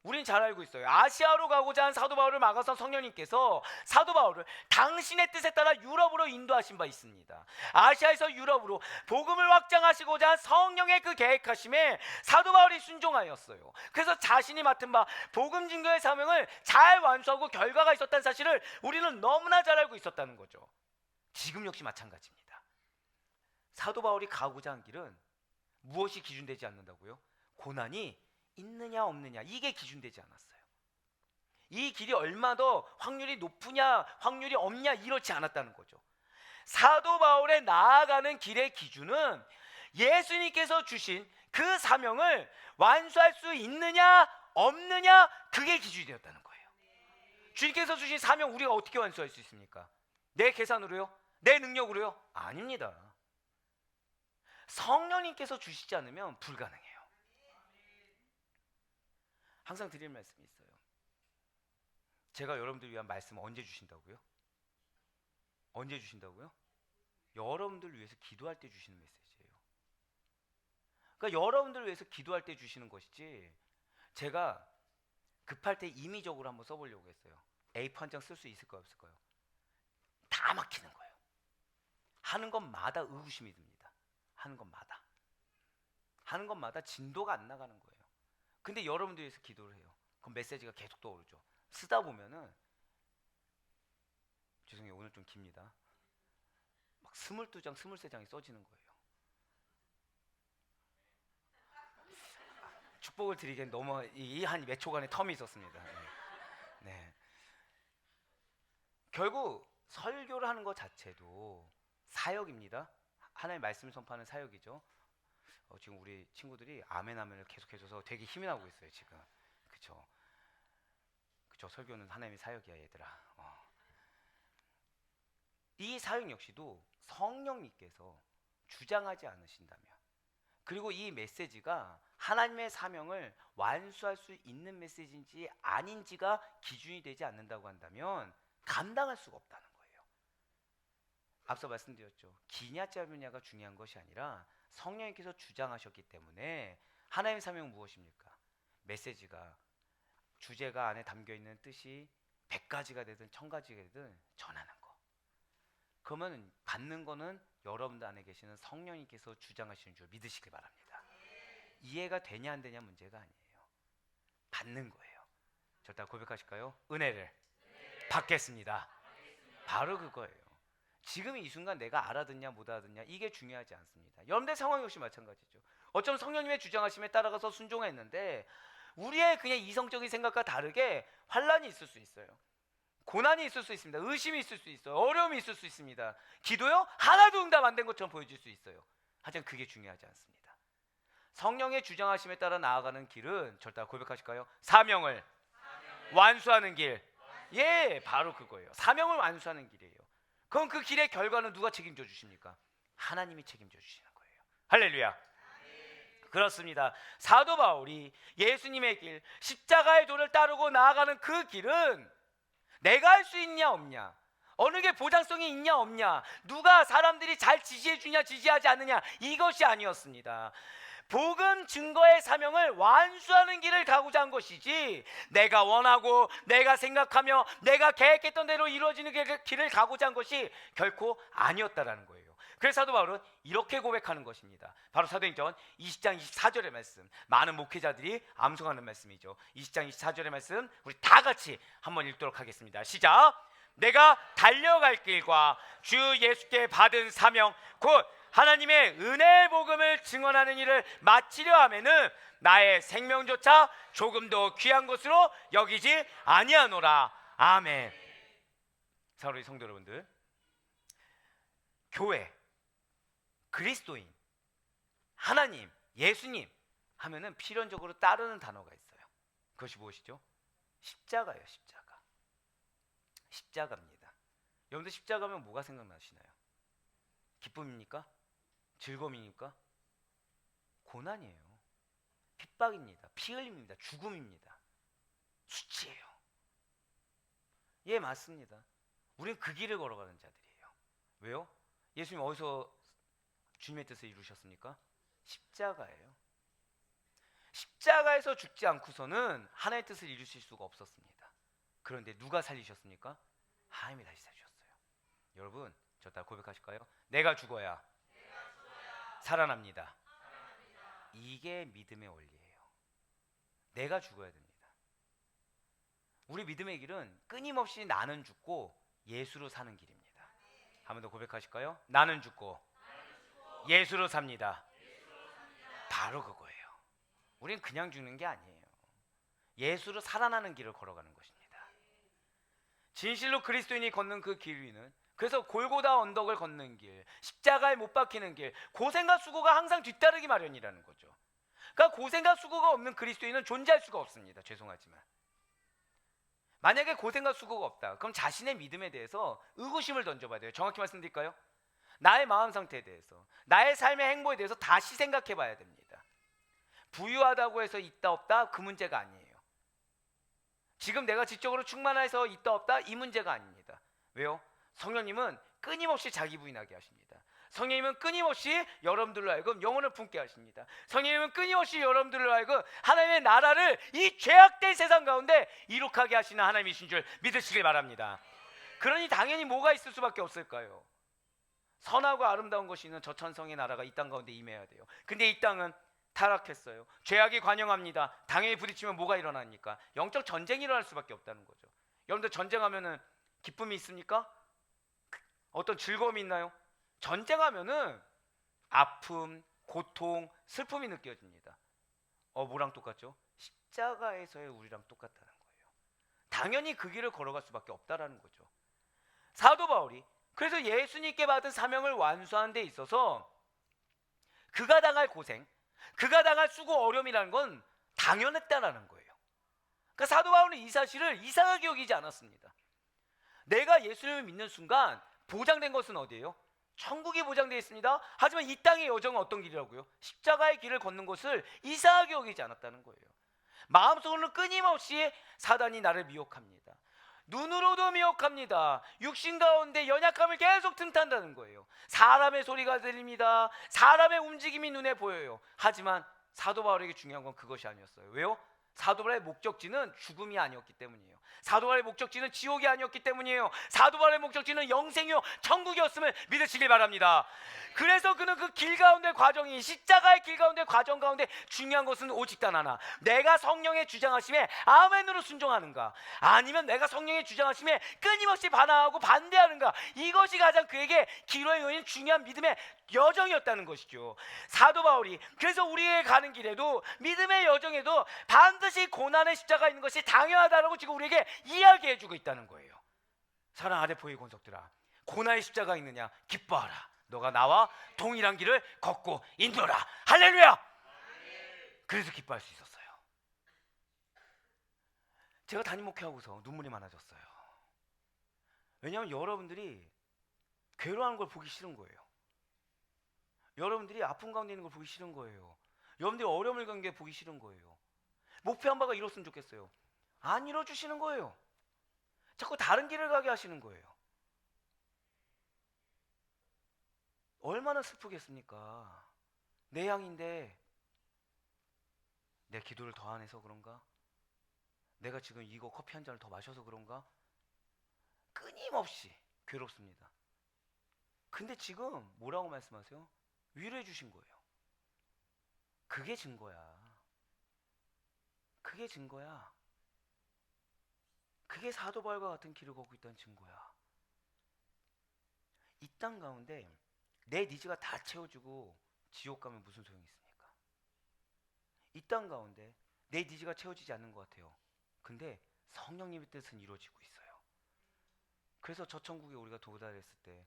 우린 잘 알고 있어요. 아시아로 가고자 한 사도 바울을 막아서 성령님께서 사도 바울을 당신의 뜻에 따라 유럽으로 인도하신 바 있습니다. 아시아에서 유럽으로 복음을 확장하시고자 한 성령의 그 계획하심에 사도 바울이 순종하였어요. 그래서 자신이 맡은 바 복음 증거의 사명을 잘 완수하고 결과가 있었다는 사실을 우리는 너무나 잘 알고 있었다는 거죠. 지금 역시 마찬가지입니다. 사도 바울이 가고자 한 길은 무엇이 기준되지 않는다고요? 고난이 있느냐 없느냐, 이게 기준되지 않았어요. 이 길이 얼마 더 확률이 높으냐 확률이 없냐, 이렇지 않았다는 거죠. 사도 바울의 나아가는 길의 기준은 예수님께서 주신 그 사명을 완수할 수 있느냐 없느냐, 그게 기준이 되었다는 거예요. 주님께서 주신 사명 우리가 어떻게 완수할 수 있습니까? 내 계산으로요? 내 능력으로요? 아닙니다. 성령님께서 주시지 않으면 불가능해요. 항상 드릴 말씀이 있어요. 제가 여러분들 위한 말씀을 언제 주신다고요? 언제 주신다고요? 여러분들 위해서 기도할 때 주시는 메시지예요. 그러니까 여러분들 위해서 기도할 때 주시는 것이지, 제가 급할 때 임의적으로 한번 써보려고 했어요. A4 한 장 쓸 수 있을까요 없을까요? 다 막히는 거예요. 하는 것마다 의구심이 듭니다. 하는 것마다 진도가 안 나가는 거예요. 근데 여러분들 위해서 기도를 해요. 그럼 메시지가 계속 떠오르죠. 쓰다 보면은, 죄송해요 오늘 좀 깁니다, 막 22장 23장이 써지는 거예요. 축복을 드리기엔 너무 한 몇 초간의 텀이 있었습니다. 네. 결국 설교를 하는 것 자체도 사역입니다. 하나님의 말씀을 선포하는 사역이죠. 지금 우리 친구들이 아멘 아멘을 계속 해줘서 되게 힘이 나고 있어요 지금. 그쵸? 설교는 하나님의 사역이야 얘들아. 이 사역 역시도 성령님께서 주장하지 않으신다면, 그리고 이 메시지가 하나님의 사명을 완수할 수 있는 메시지인지 아닌지가 기준이 되지 않는다고 한다면 감당할 수가 없다는 거예요. 앞서 말씀드렸죠. 기냐 짧으냐가 중요한 것이 아니라 성령님께서 주장하셨기 때문에 하나님의 사명은 무엇입니까? 메시지가, 주제가 안에 담겨있는 뜻이 100가지가 되든 1000가지가 되든 전하는 거. 그러면 받는 거는 여러분들 안에 계시는 성령님께서 주장하시는 줄 믿으시길 바랍니다. 이해가 되냐 안 되냐 문제가 아니에요. 받는 거예요. 저다 고백하실까요? 은혜를 받겠습니다. 바로 그거예요. 지금 이 순간 내가 알아듣냐 못 알아듣냐, 이게 중요하지 않습니다. 여러분들 상황 역시 마찬가지죠. 어쩌면 성령님의 주장하심에 따라가서 순종했는데 우리의 그냥 이성적인 생각과 다르게 환란이 있을 수 있어요. 고난이 있을 수 있습니다. 의심이 있을 수 있어요. 어려움이 있을 수 있습니다. 기도요? 하나도 응답 안 된 것처럼 보여질 수 있어요. 하지만 그게 중요하지 않습니다. 성령의 주장하심에 따라 나아가는 길은 절대 고백하실까요? 사명을 완수하는 길. 예, 바로 그거예요. 사명을 완수하는 길이에요. 그럼 그 길의 결과는 누가 책임져 주십니까? 하나님이 책임져 주시는 거예요. 할렐루야. 그렇습니다. 사도 바울이 예수님의 길, 십자가의 도를 따르고 나아가는 그 길은 내가 할 수 있냐 없냐, 어느 게 보장성이 있냐 없냐, 누가 사람들이 잘 지지해 주냐 지지하지 않느냐, 이것이 아니었습니다. 복음 증거의 사명을 완수하는 길을 가고자 한 것이지, 내가 원하고 내가 생각하며 내가 계획했던 대로 이루어지는 길을 가고자 한 것이 결코 아니었다라는 거예요. 그래서 사도 바울은 이렇게 고백하는 것입니다. 바로 사도행전 20장 24절의 말씀, 많은 목회자들이 암송하는 말씀이죠. 20장 24절의 말씀 우리 다 같이 한번 읽도록 하겠습니다. 시작. 내가 달려갈 길과 주 예수께 받은 사명 곧 하나님의 은혜의 복음을 증언하는 일을 마치려 하면은 나의 생명조차 조금도 귀한 것으로 여기지 아니하노라. 아멘. 사랑하는 성도 여러분들, 교회, 그리스도인, 하나님, 예수님 하면은 필연적으로 따르는 단어가 있어요. 그것이 무엇이죠? 십자가예요. 십자가. 십자가입니다. 여러분들 십자가면 뭐가 생각나시나요? 기쁨입니까? 즐거움입니까? 고난이에요. 핍박입니다. 피 흘림입니다. 죽음입니다. 수치예요. 예, 맞습니다. 우리는 그 길을 걸어가는 자들이에요. 왜요? 예수님 어디서 주님의 뜻을 이루셨습니까? 십자가예요. 십자가에서 죽지 않고서는 하나님의 뜻을 이루실 수가 없었습니다. 그런데 누가 살리셨습니까? 하나님이 다시 살리셨어요. 여러분, 저 따라 고백하실까요? 내가 죽어야 살아납니다. 이게 믿음의 원리예요. 내가 죽어야 됩니다. 우리 믿음의 길은 끊임없이 나는 죽고 예수로 사는 길입니다. 한 번 더 고백하실까요? 나는 죽고 예수로 삽니다. 바로 그거예요. 우린 그냥 죽는 게 아니에요. 예수로 살아나는 길을 걸어가는 것입니다. 진실로 그리스도인이 걷는 그 길 위는, 그래서 골고다 언덕을 걷는 길, 십자가에 못 박히는 길, 고생과 수고가 항상 뒤따르기 마련이라는 거죠. 그러니까 고생과 수고가 없는 그리스도인은 존재할 수가 없습니다. 죄송하지만 만약에 고생과 수고가 없다, 그럼 자신의 믿음에 대해서 의구심을 던져봐야 돼요. 정확히 말씀드릴까요? 나의 마음 상태에 대해서, 나의 삶의 행보에 대해서 다시 생각해 봐야 됩니다. 부유하다고 해서 있다 없다 그 문제가 아니에요. 지금 내가 지적으로 충만해서 있다 없다 이 문제가 아닙니다. 왜요? 성령님은 끊임없이 자기 부인하게 하십니다. 성령님은 끊임없이 여러분들로 하여금 영혼을 품게 하십니다. 성령님은 끊임없이 여러분들로 하여금 하나님의 나라를 이 죄악된 세상 가운데 이룩하게 하시는 하나님이신 줄 믿으시길 바랍니다. 그러니 당연히 뭐가 있을 수밖에 없을까요? 선하고 아름다운 것이 있는 저 천성의 나라가 이 땅 가운데 임해야 돼요. 근데 이 땅은 타락했어요. 죄악이 관영합니다. 당연히 부딪히면 뭐가 일어납니까? 영적 전쟁이 일어날 수밖에 없다는 거죠. 여러분들 전쟁하면은 기쁨이 있습니까? 어떤 즐거움이 있나요? 전쟁하면은 아픔, 고통, 슬픔이 느껴집니다. 뭐랑 똑같죠? 십자가에서의 우리랑 똑같다는 거예요. 당연히 그 길을 걸어갈 수밖에 없다라는 거죠. 사도 바울이 그래서 예수님께 받은 사명을 완수하는 데 있어서 그가 당할 고생, 그가 당할 수고 어려움이라는 건 당연했다라는 거예요. 그러니까 사도 바울은 이 사실을 이상하게 여기지 않았습니다. 내가 예수님을 믿는 순간 보장된 것은 어디예요? 천국이 보장되어 있습니다. 하지만 이 땅의 여정은 어떤 길이라고요? 십자가의 길을 걷는 것을 이상하게 여기지 않았다는 거예요. 마음속으로는 끊임없이 사단이 나를 미혹합니다. 눈으로도 미혹합니다. 육신 가운데 연약함을 계속 틈탄다는 거예요. 사람의 소리가 들립니다. 사람의 움직임이 눈에 보여요. 하지만 사도 바울에게 중요한 건 그것이 아니었어요. 왜요? 사도 바울의 목적지는 죽음이 아니었기 때문이에요. 사도 바울의 목적지는 지옥이 아니었기 때문이에요. 사도 바울의 목적지는 영생이요 천국이었음을 믿으시길 바랍니다. 그래서 그는 그 길 가운데 과정이, 십자가의 길 가운데 과정 가운데 중요한 것은 오직 단 하나, 내가 성령의 주장하심에 아멘으로 순종하는가, 아니면 내가 성령의 주장하심에 끊임없이 반항하고 반대하는가, 이것이 가장 그에게 기로에 놓인 중요한 믿음의 여정이었다는 것이죠. 사도 바울이 그래서 우리의 가는 길에도, 믿음의 여정에도 반드시 고난의 십자가 있는 것이 당연하다라고 지금 우리에게 이야기해주고 있다는 거예요. 사랑 아래 보이 권속들아, 고난의 십자가 있느냐? 기뻐하라. 너가 나와 동일한 길을 걷고 인도라. 할렐루야. 그래서 기뻐할 수 있었어요. 제가 담임 목회하고서 눈물이 많아졌어요. 왜냐하면 여러분들이 괴로워하는 걸 보기 싫은 거예요. 여러분들이 아픈 가운데 있는 걸 보기 싫은 거예요. 여러분들이 어려움을 겪는 게 보기 싫은 거예요. 목표한 바가 이뤘으면 좋겠어요. 안 이뤄주시는 거예요. 자꾸 다른 길을 가게 하시는 거예요. 얼마나 슬프겠습니까? 내 양인데 내 기도를 더 안 해서 그런가? 내가 지금 이거 커피 한 잔을 더 마셔서 그런가? 끊임없이 괴롭습니다. 근데 지금 뭐라고 말씀하세요? 위로해 주신 거예요. 그게 증거야. 그게 증거야. 그게 사도 바울과 같은 길을 걷고 있다는 증거야. 이 땅 가운데 내 니즈가 다 채워지고 지옥 가면 무슨 소용이 있습니까? 이 땅 가운데 내 니즈가 채워지지 않는 것 같아요. 근데 성령님의 뜻은 이루어지고 있어요. 그래서 저 천국에 우리가 도달했을 때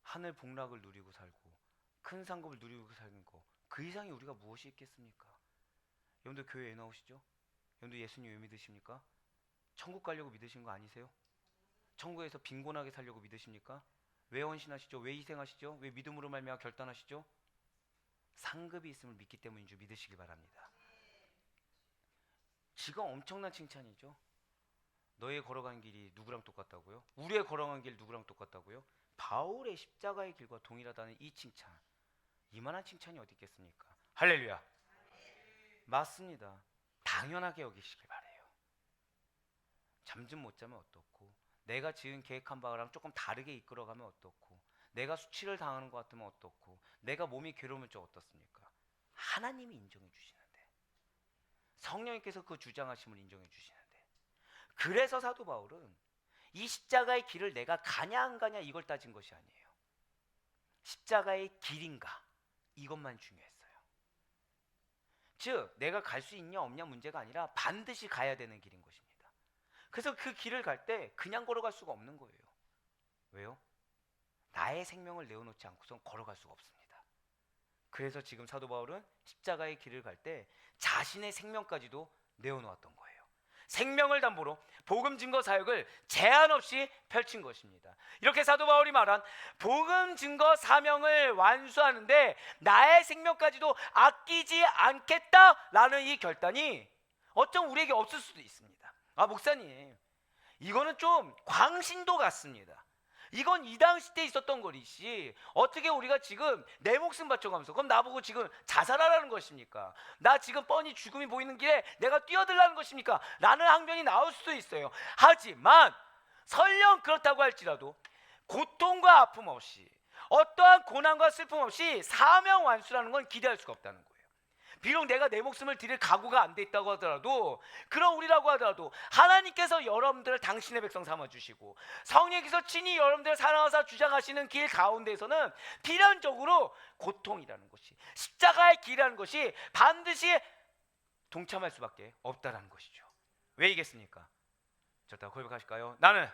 하늘 복락을 누리고 살고 큰 상급을 누리고 사는 거, 그 이상이 우리가 무엇이 있겠습니까? 여러분들 교회에 나오시죠? 여러분들 예수님 왜 믿으십니까? 천국 가려고 믿으신 거 아니세요? 천국에서 빈곤하게 살려고 믿으십니까? 왜 헌신하시죠? 왜 희생하시죠? 왜 믿음으로 말미암아 결단하시죠? 상급이 있음을 믿기 때문인 줄 믿으시기 바랍니다. 지금 엄청난 칭찬이죠. 너의 걸어간 길이 누구랑 똑같다고요? 우리의 걸어간 길 누구랑 똑같다고요? 바울의 십자가의 길과 동일하다는 이 칭찬, 이만한 칭찬이 어디 있겠습니까? 할렐루야. 맞습니다. 당연하게 여기시길 바래요. 잠 좀 못 자면 어떻고, 내가 지은 계획한 바랑 조금 다르게 이끌어가면 어떻고, 내가 수치를 당하는 것 같으면 어떻고, 내가 몸이 괴로우면 좀 어떻습니까? 하나님이 인정해 주시는데, 성령님께서 그 주장하심을 인정해 주시는데, 그래서 사도 바울은 이 십자가의 길을 내가 가냐 안 가냐 이걸 따진 것이 아니에요. 십자가의 길인가, 이것만 중요했어요. 즉 내가 갈 수 있냐 없냐 문제가 아니라 반드시 가야 되는 길인 것입니다. 그래서 그 길을 갈 때 그냥 걸어갈 수가 없는 거예요. 왜요? 나의 생명을 내어놓지 않고선 걸어갈 수가 없습니다. 그래서 지금 사도 바울은 십자가의 길을 갈 때 자신의 생명까지도 내어놓았던 거예요. 생명을 담보로 복음 증거 사역을 제한 없이 펼친 것입니다. 이렇게 사도 바울이 말한 복음 증거 사명을 완수하는데 나의 생명까지도 아끼지 않겠다라는 이 결단이 어쩜 우리에게 없을 수도 있습니다. 아, 목사님, 이거는 좀 광신도 같습니다. 이건 이 당시 때 있었던 거리지 어떻게 우리가 지금 내 목숨 바쳐가면서 그럼 나보고 지금 자살하라는 것입니까? 나 지금 뻔히 죽음이 보이는 길에 내가 뛰어들라는 것입니까? 라는 항변이 나올 수도 있어요. 하지만 설령 그렇다고 할지라도 고통과 아픔 없이 어떠한 고난과 슬픔 없이 사명 완수라는 건 기대할 수가 없다는 거예요. 비록 내가 내 목숨을 드릴 각오가 안 돼 있다고 하더라도, 그런 우리라고 하더라도 하나님께서 여러분들을 당신의 백성 삼아주시고 성령께서 친히 여러분들을 사랑하사 주장하시는 길 가운데에서는 필연적으로 고통이라는 것이, 십자가의 길이라는 것이 반드시 동참할 수밖에 없다는 것이죠. 왜이겠습니까? 저다 고백하실까요? 나는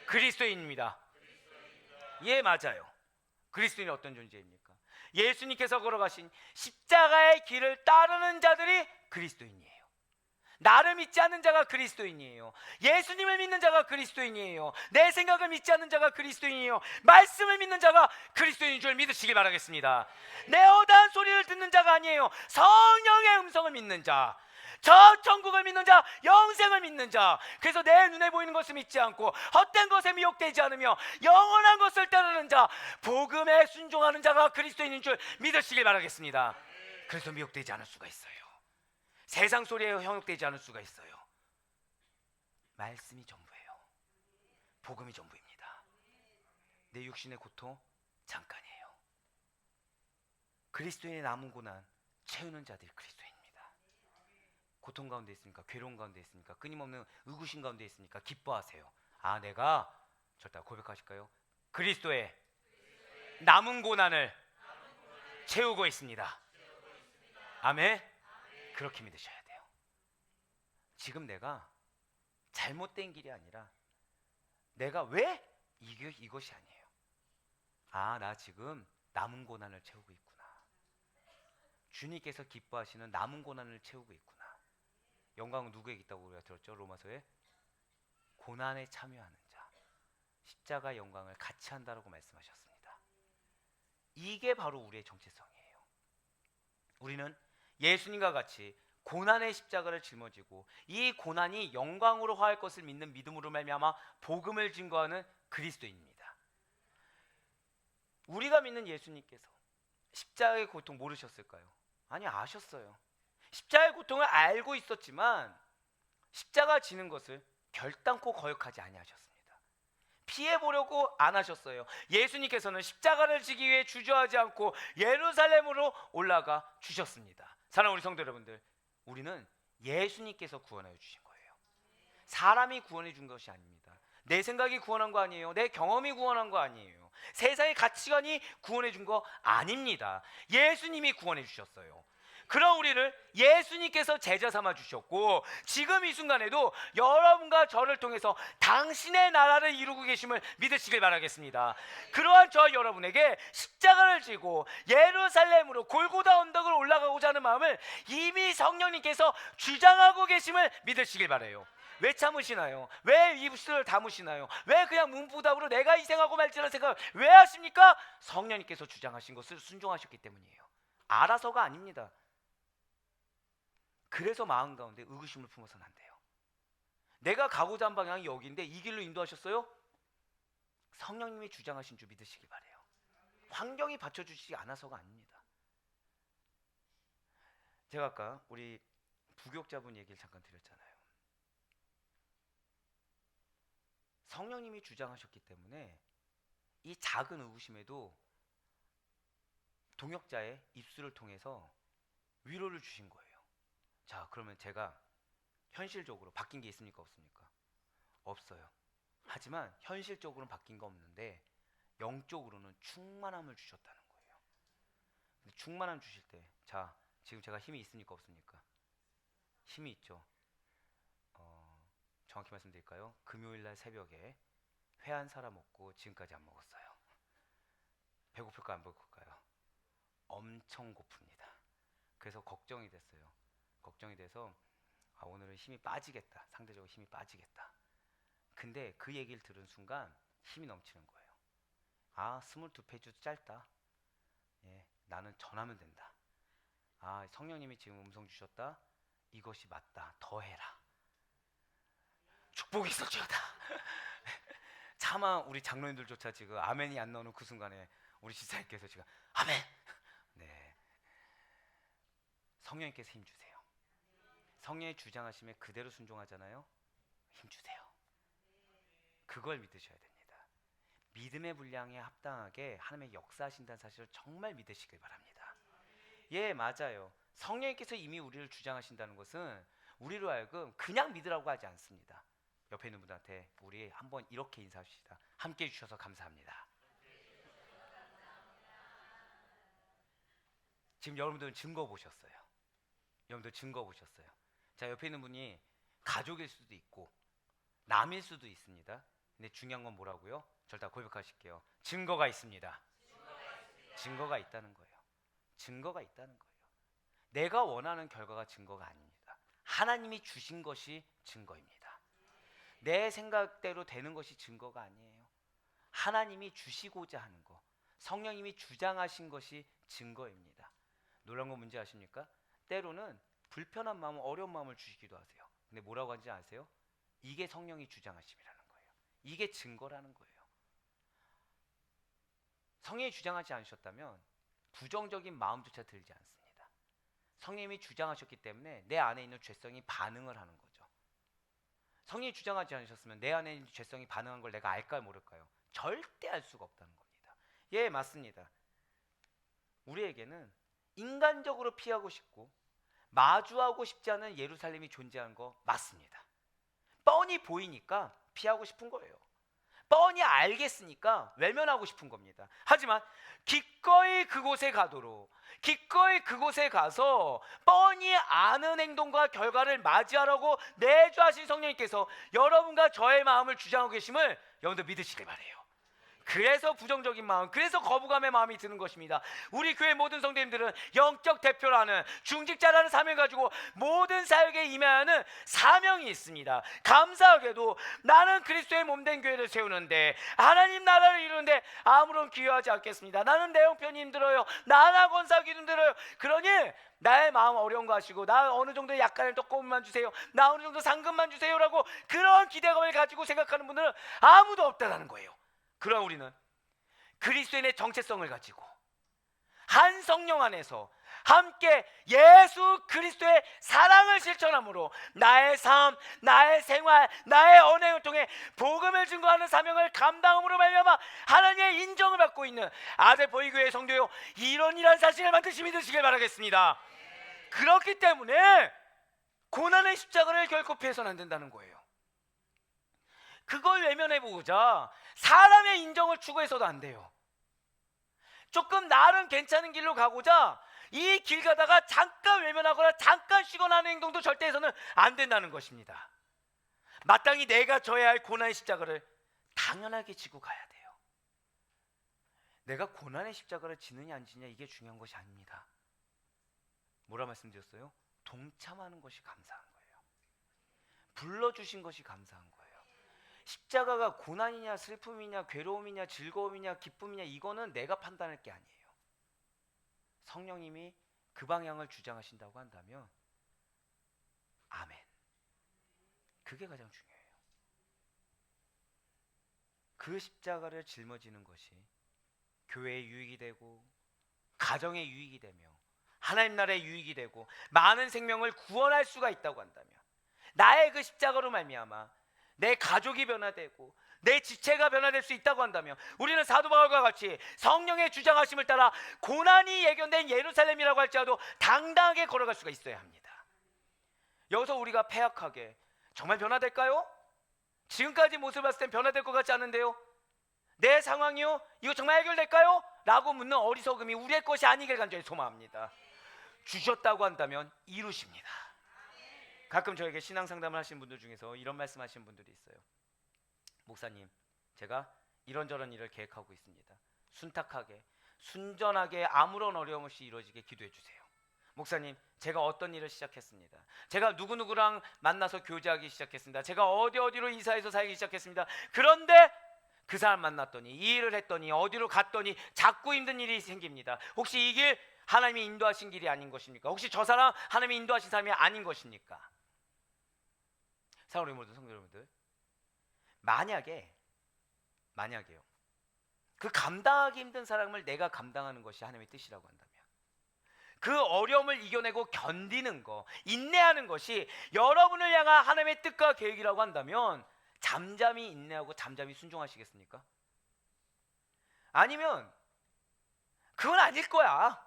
그리스도인입니다. 예, 맞아요. 그리스도인이 어떤 존재입니까? 예수님께서 걸어가신 십자가의 길을 따르는 자들이 그리스도인이에요. 나를 믿지 않는 자가 그리스도인이에요. 예수님을 믿는 자가 그리스도인이에요. 내 생각을 믿지 않는 자가 그리스도인이에요. 말씀을 믿는 자가 그리스도인인 줄 믿으시길 바라겠습니다. 내 어다한 소리를 듣는 자가 아니에요. 성령의 음성을 믿는 자, 저 천국을 믿는 자, 영생을 믿는 자. 그래서 내 눈에 보이는 것을 믿지 않고 헛된 것에 미혹되지 않으며 영원한 것을 따르는 자, 복음에 순종하는 자가 그리스도인인 줄 믿으시길 바라겠습니다. 그래서 미혹되지 않을 수가 있어요. 세상 소리에 현혹되지 않을 수가 있어요. 말씀이 전부예요. 복음이 전부입니다. 내 육신의 고통 잠깐이에요. 그리스도인의 남은 고난 채우는 자들이 그리스도인입니다. 고통 가운데 있으니까, 괴로운 가운데 있으니까, 끊임없는 의구심 가운데 있으니까 기뻐하세요. 아, 내가 절대 고백하실까요? 그리스도의 남은 고난을 채우고 있습니다. 아멘. 그렇게 믿으셔야 돼요. 지금 내가 잘못된 길이 아니라 내가 왜 이것이 아니에요. 아, 나 지금 남은 고난을 채우고 있구나. 주님께서 기뻐하시는 남은 고난을 채우고 있구나. 영광은 누구에게 있다고 우리가 들었죠? 로마서에 고난에 참여하는 자, 십자가 영광을 같이 한다라고 말씀하셨습니다. 이게 바로 우리의 정체성이에요. 우리는 예수님과 같이 고난의 십자가를 짊어지고 이 고난이 영광으로 화할 것을 믿는 믿음으로 말미암아 복음을 증거하는 그리스도인입니다. 우리가 믿는 예수님께서 십자가의 고통 모르셨을까요? 아니, 아셨어요. 십자가의 고통을 알고 있었지만 십자가 지는 것을 결단코 거역하지 아니하셨습니다. 피해보려고 안 하셨어요. 예수님께서는 십자가를 지기 위해 주저하지 않고 예루살렘으로 올라가 주셨습니다. 사랑하는 우리 성도 여러분들, 우리는 예수님께서 구원하여 주신 거예요. 사람이 구원해 준 것이 아닙니다. 내 생각이 구원한 거 아니에요. 내 경험이 구원한 거 아니에요. 세상의 가치관이 구원해 준 거 아닙니다. 예수님이 구원해 주셨어요. 그런 우리를 예수님께서 제자 삼아 주셨고, 지금 이 순간에도 여러분과 저를 통해서 당신의 나라를 이루고 계심을 믿으시길 바라겠습니다. 그러한 저 여러분에게 십자가를 지고 예루살렘으로 골고다 언덕을 올라가고자 하는 마음을 이미 성령님께서 주장하고 계심을 믿으시길 바라요. 왜 참으시나요? 왜 입술을 다무시나요? 왜 그냥 문부답으로 내가 희생하고 말지라는 생각을 왜 하십니까? 성령님께서 주장하신 것을 순종하셨기 때문이에요. 알아서가 아닙니다. 그래서 마음 가운데 의구심을 품어서는 안 돼요. 내가 가고자 한 방향이 여기인데 이 길로 인도하셨어요? 성령님이 주장하신 줄 믿으시기 바래요. 환경이 받쳐주시지 않아서가 아닙니다. 제가 아까 우리 부교육자분 얘기를 잠깐 드렸잖아요. 성령님이 주장하셨기 때문에 이 작은 의구심에도 동역자의 입술을 통해서 위로를 주신 거예요. 자, 그러면 제가 현실적으로 바뀐 게 있습니까? 없습니까? 없어요. 하지만 현실적으로는 바뀐 거 없는데 영적으로는 충만함을 주셨다는 거예요. 근데 충만함 주실 때, 자, 지금 제가 힘이 있습니까? 없습니까? 힘이 있죠. 정확히 말씀드릴까요? 금요일날 새벽에 회 한 사람 먹고 지금까지 안 먹었어요. 배고플까 안 배고플까요? 엄청 고픕니다. 그래서 걱정이 됐어요. 걱정이 돼서 오늘은 힘이 빠지겠다. 상대적으로 힘이 빠지겠다. 근데 그 얘기를 들은 순간 힘이 넘치는 거예요. 22페이지도 짧다. 예, 나는 전하면 된다. 성령님이 지금 음성 주셨다. 이것이 맞다. 더 해라. 축복이 있어지어다. 차마 우리 장로님들조차 지금 아멘이 안 나오는 그 순간에 우리 지사님께서 지금 아멘. 네, 성령님께서 힘 주세요. 성령의 주장하심에 그대로 순종하잖아요. 힘 주세요. 그걸 믿으셔야 됩니다. 믿음의 분량에 합당하게 하나님의 역사하신다는 사실을 정말 믿으시길 바랍니다. 예, 맞아요. 성령님께서 이미 우리를 주장하신다는 것은 우리로 하여금 그냥 믿으라고 하지 않습니다. 옆에 있는 분한테 우리 한번 이렇게 인사합시다. 함께 해주셔서 감사합니다. 지금 여러분들은 증거 보셨어요. 여러분들 증거 보셨어요. 자, 옆에 있는 분이 가족일 수도 있고 남일 수도 있습니다. 근데 중요한 건 뭐라고요? 절 다 고백하실게요. 증거가 있습니다. 증거가 있다는 거예요. 증거가 있다는 거예요. 내가 원하는 결과가 증거가 아닙니다. 하나님이 주신 것이 증거입니다. 내 생각대로 되는 것이 증거가 아니에요. 하나님이 주시고자 하는 거, 성령님이 주장하신 것이 증거입니다. 놀라운 건 뭔지 아십니까? 때로는 불편한 마음, 어려운 마음을 주시기도 하세요. 근데 뭐라고 하는지 아세요? 이게 성령이 주장하심이라는 거예요. 이게 증거라는 거예요. 성령이 주장하지 않으셨다면 부정적인 마음조차 들지 않습니다. 성령님이 주장하셨기 때문에 내 안에 있는 죄성이 반응을 하는 거죠. 성령이 주장하지 않으셨으면 내 안에 있는 죄성이 반응한 걸 내가 알까요, 모를까요? 절대 알 수가 없다는 겁니다. 예, 맞습니다. 우리에게는 인간적으로 피하고 싶고 마주하고 싶지 않은 예루살렘이 존재하는 거 맞습니다. 뻔히 보이니까 피하고 싶은 거예요. 뻔히 알겠으니까 외면하고 싶은 겁니다. 하지만 기꺼이 그곳에 가도록, 기꺼이 그곳에 가서 뻔히 아는 행동과 결과를 맞이하라고 내주하신 성령님께서 여러분과 저의 마음을 주장하고 계심을 여러분들 믿으시길 바라요. 그래서 부정적인 마음, 그래서 거부감의 마음이 드는 것입니다. 우리 교회 모든 성도님들은 영적 대표라는 중직자라는 사명을 가지고 모든 사역에 임하는 사명이 있습니다. 감사하게도 나는 그리스도의 몸된 교회를 세우는데, 하나님 나라를 이루는데 아무런 기여하지 않겠습니다. 나는 내 형편이 힘들어요. 나나 권사하기 힘들어요. 그러니 나의 마음 어려운 거 아시고, 나 어느 정도 약간의 떡고기만 주세요, 나 어느 정도 상금만 주세요라고 그런 기대감을 가지고 생각하는 분들은 아무도 없다는 거예요. 그러나 우리는 그리스도인의 정체성을 가지고 한 성령 안에서 함께 예수 그리스도의 사랑을 실천함으로 나의 삶, 나의 생활, 나의 언행을 통해 복음을 증거하는 사명을 감당함으로 말미암아 하나님의 인정을 받고 있는 아들보이교회 성도요, 이런 사실을 반드시 믿으시길 바라겠습니다. 그렇기 때문에 고난의 십자가를 결코 피해서는 안 된다는 거예요. 그걸 외면해보고자 사람의 인정을 추구해서도 안 돼요. 조금 나름 괜찮은 길로 가고자 이 길 가다가 잠깐 외면하거나 잠깐 쉬거나 하는 행동도 절대 해서는 안 된다는 것입니다. 마땅히 내가 져야 할 고난의 십자가를 당연하게 지고 가야 돼요. 내가 고난의 십자가를 지느냐 안 지느냐 이게 중요한 것이 아닙니다. 뭐라 말씀드렸어요? 동참하는 것이 감사한 거예요. 불러주신 것이 감사한 거예요. 십자가가 고난이냐 슬픔이냐 괴로움이냐 즐거움이냐 기쁨이냐 이거는 내가 판단할 게 아니에요. 성령님이 그 방향을 주장하신다고 한다면 아멘. 그게 가장 중요해요. 그 십자가를 짊어지는 것이 교회의 유익이 되고 가정의 유익이 되며 하나님 나라의 유익이 되고 많은 생명을 구원할 수가 있다고 한다면 나의 그 십자가로 말미암아 내 가족이 변화되고 내 지체가 변화될 수 있다고 한다면 우리는 사도 바울과 같이 성령의 주장하심을 따라 고난이 예견된 예루살렘이라고 할지라도 당당하게 걸어갈 수가 있어야 합니다. 여기서 우리가 패역하게 정말 변화될까요? 지금까지 모습을 봤을 땐 변화될 것 같지 않은데요, 내 상황이요? 이거 정말 해결될까요? 라고 묻는 어리석음이 우리의 것이 아니길 간절히 소망합니다. 주셨다고 한다면 이루십니다. 가끔 저에게 신앙상담을 하시는 분들 중에서 이런 말씀 하시는 분들이 있어요. 목사님, 제가 이런저런 일을 계획하고 있습니다. 순탁하게 순전하게 아무런 어려움 없이 이루어지게 기도해 주세요. 목사님, 제가 어떤 일을 시작했습니다. 제가 누구누구랑 만나서 교제하기 시작했습니다. 제가 어디로 이사해서 살기 시작했습니다. 그런데 그 사람 만났더니 이 일을 했더니 어디로 갔더니 자꾸 힘든 일이 생깁니다. 혹시 이 길 하나님이 인도하신 길이 아닌 것입니까? 혹시 저 사람 하나님이 인도하신 사람이 아닌 것입니까? 사랑하는 모든 성도 여러분들, 만약에요, 그 감당하기 힘든 사람을 내가 감당하는 것이 하나님의 뜻이라고 한다면, 그 어려움을 이겨내고 견디는 거, 인내하는 것이 여러분을 향한 하나님의 뜻과 계획이라고 한다면 잠잠히 인내하고 잠잠히 순종하시겠습니까? 아니면 그건 아닐 거야,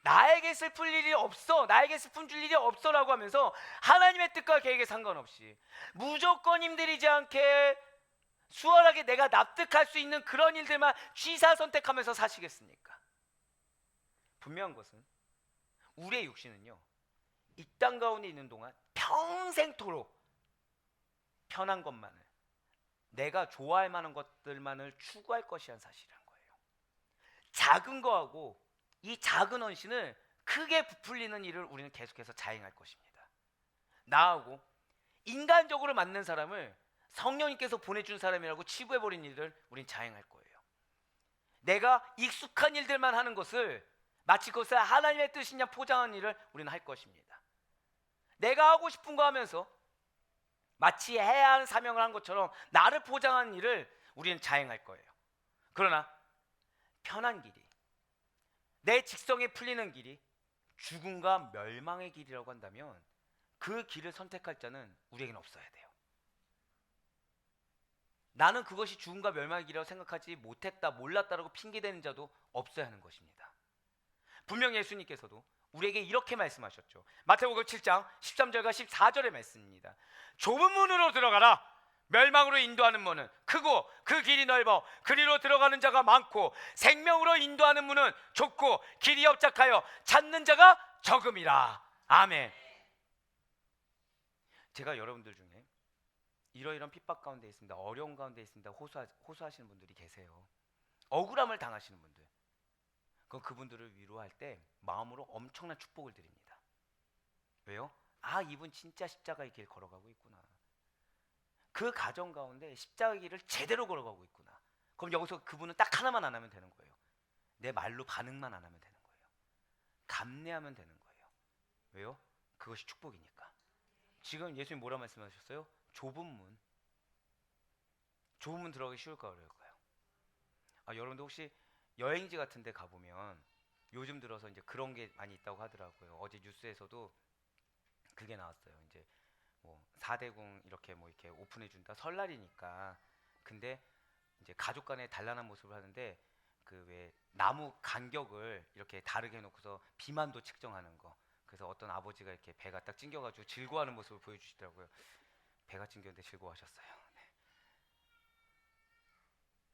나에게 슬플 일이 없어, 나에게 슬픔 줄 일이 없어 라고 하면서 하나님의 뜻과 계획에 상관없이 무조건 힘들이지 않게 수월하게 내가 납득할 수 있는 그런 일들만 취사 선택하면서 사시겠습니까? 분명한 것은 우리의 육신은요, 이 땅 가운데 있는 동안 평생토록 편한 것만을, 내가 좋아할 만한 것들만을 추구할 것이란 사실이란 거예요. 작은 거하고 이 작은 헌신을 크게 부풀리는 일을 우리는 계속해서 자행할 것입니다. 나하고 인간적으로 맞는 사람을 성령님께서 보내준 사람이라고 치부해버린 일을 우린 자행할 거예요. 내가 익숙한 일들만 하는 것을 마치 그것을 하나님의 뜻이냐 포장한 일을 우리는 할 것입니다. 내가 하고 싶은 거 하면서 마치 해야 하는 사명을 한 것처럼 나를 포장한 일을 우리는 자행할 거예요. 그러나 편한 길이, 내 직성에 풀리는 길이 죽음과 멸망의 길이라고 한다면 그 길을 선택할 자는 우리에게는 없어야 돼요. 나는 그것이 죽음과 멸망의 길이라고 생각하지 못했다, 몰랐다라고 핑계대는 자도 없어야 하는 것입니다. 분명 예수님께서도 우리에게 이렇게 말씀하셨죠. 마태복음 7장 13절과 14절의 말씀입니다. 좁은 문으로 들어가라. 멸망으로 인도하는 문은 크고 그 길이 넓어 그리로 들어가는 자가 많고 생명으로 인도하는 문은 좁고 길이 협착하여 찾는 자가 적음이라. 아멘. 제가 여러분들 중에 이러이러한 핍박 가운데 있습니다, 어려운 가운데 있습니다, 호소하시는 분들이 계세요. 억울함을 당하시는 분들, 그분들을 위로할 때 마음으로 엄청난 축복을 드립니다. 왜요? 아, 이분 진짜 십자가의 길 걸어가고 있구나. 그 가정 가운데 십자가의 길을 제대로 걸어가고 있구나. 그럼 여기서 그분은 딱 하나만 안 하면 되는 거예요. 내 말로 반응만 안 하면 되는 거예요. 감내하면 되는 거예요. 왜요? 그것이 축복이니까. 지금 예수님 뭐라 말씀하셨어요? 좁은 문 들어가기 쉬울까 어려울까요? 여러분들 혹시 여행지 같은 데 가보면 요즘 들어서 이제 그런 게 많이 있다고 하더라고요. 어제 뉴스에서도 그게 나왔어요. 이제 뭐 4대궁 이렇게 뭐 이렇게 오픈해 준다. 설날이니까. 근데 이제 가족 간에 단란한 모습을 하는데 그 왜 나무 간격을 이렇게 다르게 해놓고서 비만도 측정하는 거. 그래서 어떤 아버지가 이렇게 배가 딱 찡겨가지고 즐거워하는 모습을 보여주시더라고요. 배가 찡겼는데 즐거워하셨어요. 네.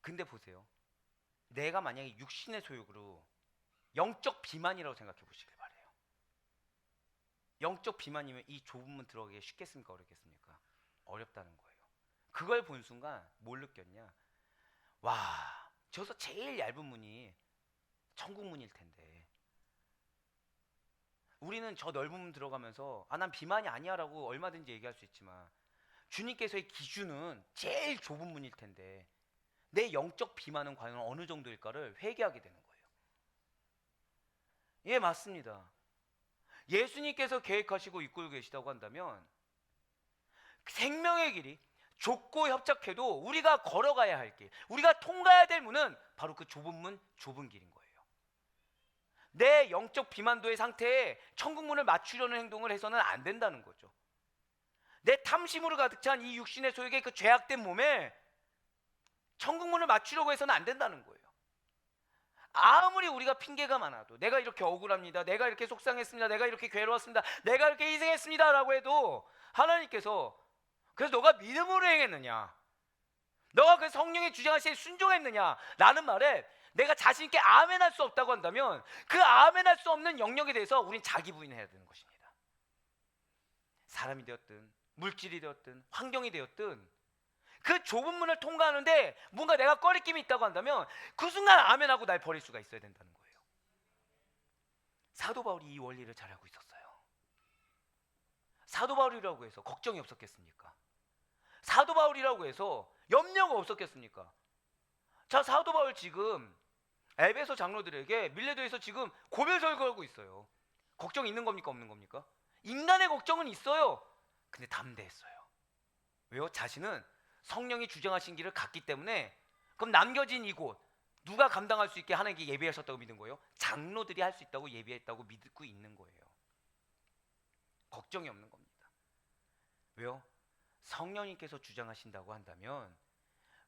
근데 보세요. 내가 만약에 육신의 소욕으로 영적 비만이라고 생각해 보시길 바래요. 영적 비만이면 이 좁은 문 들어가기 쉽겠습니까? 어렵겠습니까? 어렵다는 거예요. 그걸 본 순간 뭘 느꼈냐? 와, 저서 제일 얇은 문이 천국 문일 텐데 우리는 저 넓은 문 들어가면서 난 비만이 아니야라고 얼마든지 얘기할 수 있지만 주님께서의 기준은 제일 좁은 문일 텐데 내 영적 비만은 과연 어느 정도일까를 회개하게 되는 거예요. 예, 맞습니다. 예수님께서 계획하시고 이끌고 계시다고 한다면 생명의 길이 좁고 협착해도 우리가 걸어가야 할 길, 우리가 통과해야 될 문은 바로 그 좁은 문, 좁은 길인 거예요. 내 영적 비만도의 상태에 천국문을 맞추려는 행동을 해서는 안 된다는 거죠. 내 탐심으로 가득 찬 이 육신의 소욕의 그 죄악된 몸에 천국문을 맞추려고 해서는 안 된다는 거예요. 아무리 우리가 핑계가 많아도 내가 이렇게 억울합니다, 내가 이렇게 속상했습니다, 내가 이렇게 괴로웠습니다, 내가 이렇게 희생했습니다 라고 해도 하나님께서 그래서 너가 믿음으로 행했느냐, 너가 그 성령의 주장하시에 순종했느냐 라는 말에 내가 자신 있게 아멘할 수 없다고 한다면 그 아멘할 수 없는 영역에 대해서 우린 자기 부인해야 되는 것입니다. 사람이 되었든 물질이 되었든 환경이 되었든 그 좁은 문을 통과하는데 뭔가 내가 꺼리낌이 있다고 한다면 그 순간 아멘하고 날 버릴 수가 있어야 된다는 거예요. 사도 바울이 이 원리를 잘 알고 있었어요. 사도 바울이라고 해서 걱정이 없었겠습니까? 사도 바울이라고 해서 염려가 없었겠습니까? 자, 사도 바울 지금 에베소 장로들에게 밀레도에서 지금 고별설 걸고 있어요. 걱정 있는 겁니까? 없는 겁니까? 인간의 걱정은 있어요. 근데 담대했어요. 왜요? 자신은 성령이 주장하신 길을 갔기 때문에 그럼 남겨진 이곳 누가 감당할 수 있게 하나님께 예비하셨다고 믿은 거예요? 장로들이 할 수 있다고 예비했다고 믿고 있는 거예요. 걱정이 없는 겁니다. 왜요? 성령님께서 주장하신다고 한다면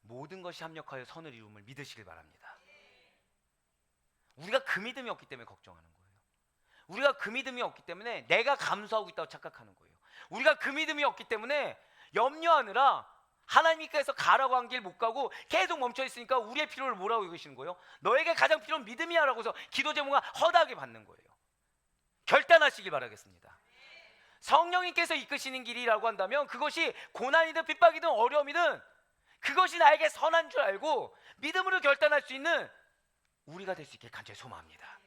모든 것이 합력하여 선을 이룸을 믿으시길 바랍니다. 우리가 그 믿음이 없기 때문에 걱정하는 거예요. 우리가 그 믿음이 없기 때문에 내가 감수하고 있다고 착각하는 거예요. 우리가 그 믿음이 없기 때문에 염려하느라 하나님께서 가라고 한 길 못 가고 계속 멈춰 있으니까 우리의 필요를 뭐라고 여기시는 거예요? 너에게 가장 필요한 믿음이야 라고 해서 기도 제목을 허다하게 받는 거예요. 결단하시길 바라겠습니다. 성령님께서 이끄시는 길이라고 한다면 그것이 고난이든 핍박이든 어려움이든 그것이 나에게 선한 줄 알고 믿음으로 결단할 수 있는 우리가 될 수 있게 간절히 소망합니다.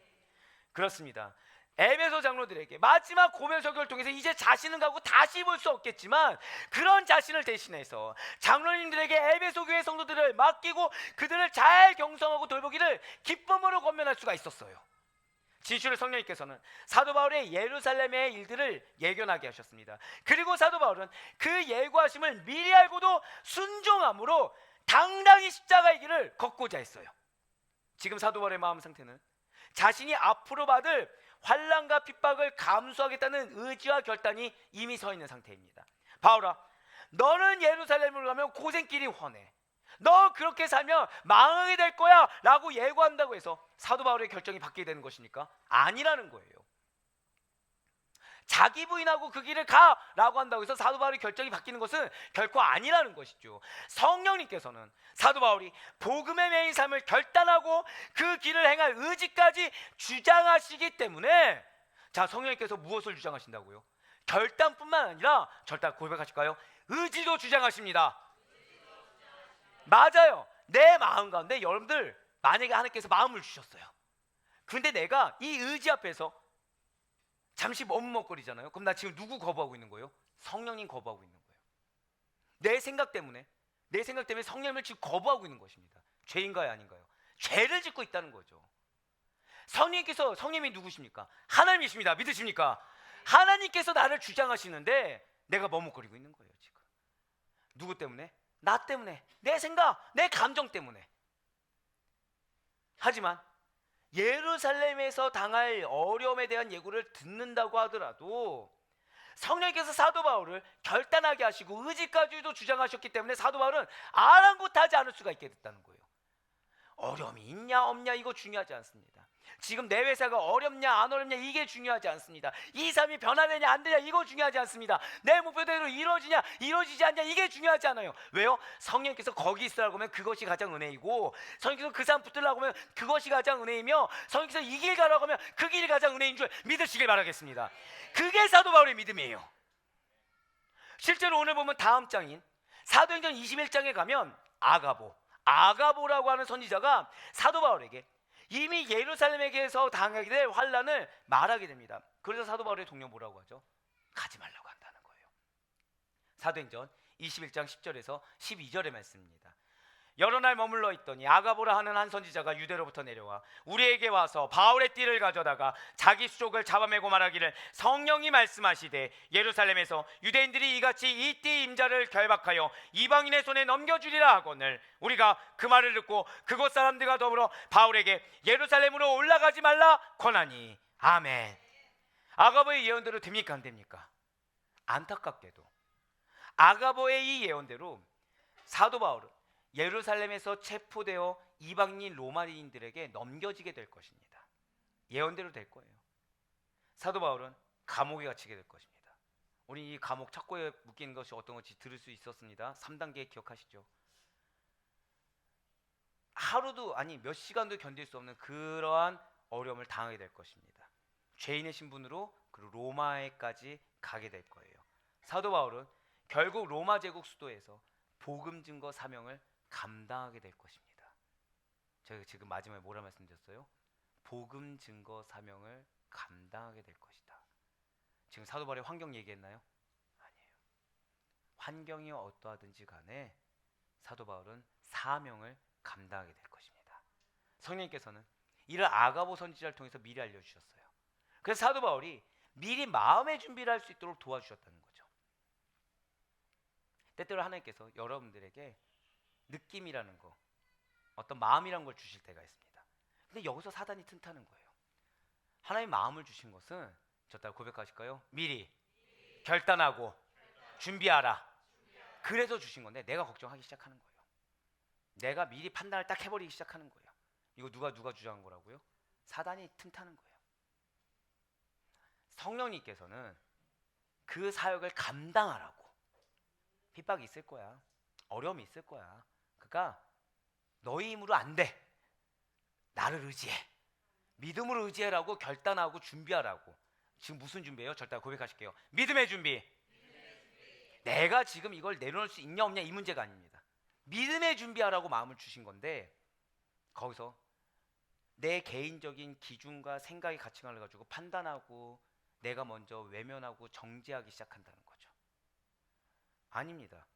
그렇습니다. 에베소 장로들에게 마지막 고별 설교를 통해서 이제 자신은 가고 다시 볼 수 없겠지만 그런 자신을 대신해서 장로님들에게 에베소 교회 성도들을 맡기고 그들을 잘 경성하고 돌보기를 기쁨으로 권면할 수가 있었어요. 진실로 성령님께서는 사도 바울의 예루살렘의 일들을 예견하게 하셨습니다. 그리고 사도 바울은 그 예고하심을 미리 알고도 순종함으로 당당히 십자가의 길을 걷고자 했어요. 지금 사도 바울의 마음 상태는 자신이 앞으로 받을 환난과 핍박을 감수하겠다는 의지와 결단이 이미 서 있는 상태입니다. 바울아, 너는 예루살렘으로 가면 고생길이 훤해. 너 그렇게 살면 망하게 될 거야 라고 예고한다고 해서 사도 바울의 결정이 바뀌게 되는 것입니까? 아니라는 거예요. 자기 부인하고 그 길을 가 라고 한다고 해서 사도 바울의 결정이 바뀌는 것은 결코 아니라는 것이죠. 성령님께서는 사도 바울이 복음의 매인 삶을 결단하고 그 길을 행할 의지까지 주장하시기 때문에 자, 성령님께서 무엇을 주장하신다고요? 결단뿐만 아니라 절단 고백하실까요? 의지도 주장하십니다. 맞아요. 내 마음 가운데 여러분들 만약에 하나님께서 마음을 주셨어요. 근데 내가 이 의지 앞에서 잠시 머뭇거리잖아요. 그럼 나 지금 누구 거부하고 있는 거예요? 성령님 거부하고 있는 거예요. 내 생각 때문에 성령님을 지금 거부하고 있는 것입니다. 죄인가요, 아닌가요? 죄를 짓고 있다는 거죠. 성령님이 누구십니까? 하나님이십니다. 믿으십니까? 하나님께서 나를 주장하시는데 내가 머뭇거리고 있는 거예요. 지금 누구 때문에? 나 때문에, 내 생각, 내 감정 때문에. 하지만 예루살렘에서 당할 어려움에 대한 예고를 듣는다고 하더라도 성령께서 사도 바울을 결단하게 하시고 의지까지도 주장하셨기 때문에 사도 바울은 아랑곳하지 않을 수가 있게 됐다는 거예요. 어려움이 있냐 없냐 이거 중요하지 않습니다. 지금 내 회사가 어렵냐 안 어렵냐 이게 중요하지 않습니다. 이 삶이 변화되냐 안 되냐 이거 중요하지 않습니다. 내 목표대로 이루어지냐 이루어지지 않냐 이게 중요하지 않아요. 왜요? 성령께서 거기 있으라고 하면 그것이 가장 은혜이고, 성령께서 그 사람 붙들라고 하면 그것이 가장 은혜이며, 성령께서 이 길 가라고 하면 그 길이 가장 은혜인 줄 믿으시길 바라겠습니다. 그게 사도 바울의 믿음이에요. 실제로 오늘 보면 다음 장인 사도행전 21장에 가면 아가보라고 하는 선지자가 사도 바울에게 이미 예루살렘에게서 당하게 될 환난을 말하게 됩니다. 그래서 사도 바울의 동료 뭐라고 하죠? 가지 말라고 한다는 거예요. 사도행전 21장 10절에서 12절의 말씀입니다. 여러 날 머물러 있더니 아가보라 하는 한 선지자가 유대로부터 내려와 우리에게 와서 바울의 띠를 가져다가 자기 수족을 잡아매고 말하기를, 성령이 말씀하시되 예루살렘에서 유대인들이 이같이 이 띠 임자를 결박하여 이방인의 손에 넘겨주리라 하거늘 우리가 그 말을 듣고 그곳 사람들과 더불어 바울에게 예루살렘으로 올라가지 말라 권하니. 아멘. 아가보의 예언대로 됩니까 안 됩니까? 안타깝게도 아가보의 이 예언대로 사도 바울은 예루살렘에서 체포되어 이방인 로마인들에게 넘겨지게 될 것입니다. 예언대로 될 거예요. 사도 바울은 감옥에 갇히게 될 것입니다. 우리 이 감옥 착고에 묶이는 것이 어떤 것인지 들을 수 있었습니다. 3단계 기억하시죠? 하루도 아니 몇 시간도 견딜 수 없는 그러한 어려움을 당하게 될 것입니다. 죄인의 신분으로 그리고 로마에까지 가게 될 거예요. 사도 바울은 결국 로마 제국 수도에서 복음 증거 사명을 감당하게 될 것입니다. 제가 지금 마지막에 뭐라 말씀드렸어요? 복음 증거 사명을 감당하게 될 것이다. 지금 사도 바울의 환경 얘기했나요? 아니에요. 환경이 어떠하든지 간에 사도 바울은 사명을 감당하게 될 것입니다. 성령님께서는 이를 아가보 선지자를 통해서 미리 알려주셨어요. 그래서 사도 바울이 미리 마음의 준비를 할 수 있도록 도와주셨다는 거죠. 때때로 하나님께서 여러분들에게 느낌이라는 거, 어떤 마음이라는 걸 주실 때가 있습니다. 근데 여기서 사단이 튼타는 거예요. 하나님 마음을 주신 것은 저 따라 고백하실까요? 미리 결단하고 준비하라. 그래서 주신 건데 내가 걱정하기 시작하는 거예요. 내가 미리 판단을 딱 해버리기 시작하는 거예요. 이거 누가 주장한 거라고요? 사단이 틈타는 거예요. 성령님께서는 그 사역을 감당하라고. 핍박이 있을 거야. 어려움이 있을 거야. 그러니까 너희 힘으로 안 돼. 나를 의지해. 믿음으로 의지해라고 결단하고 준비하라고. 지금 무슨 준비예요? 절대 고백하실게요. 믿음의 준비. 내가 지금 이걸 내려놓을 수 있냐 없냐 이 문제가 아닙니다. 믿음의 준비하라고 마음을 주신 건데 거기서 내 개인적인 기준과 생각의 가치관을 가지고 판단하고 내가 먼저 외면하고 정죄하기 시작한다는 거죠. 아닙니다.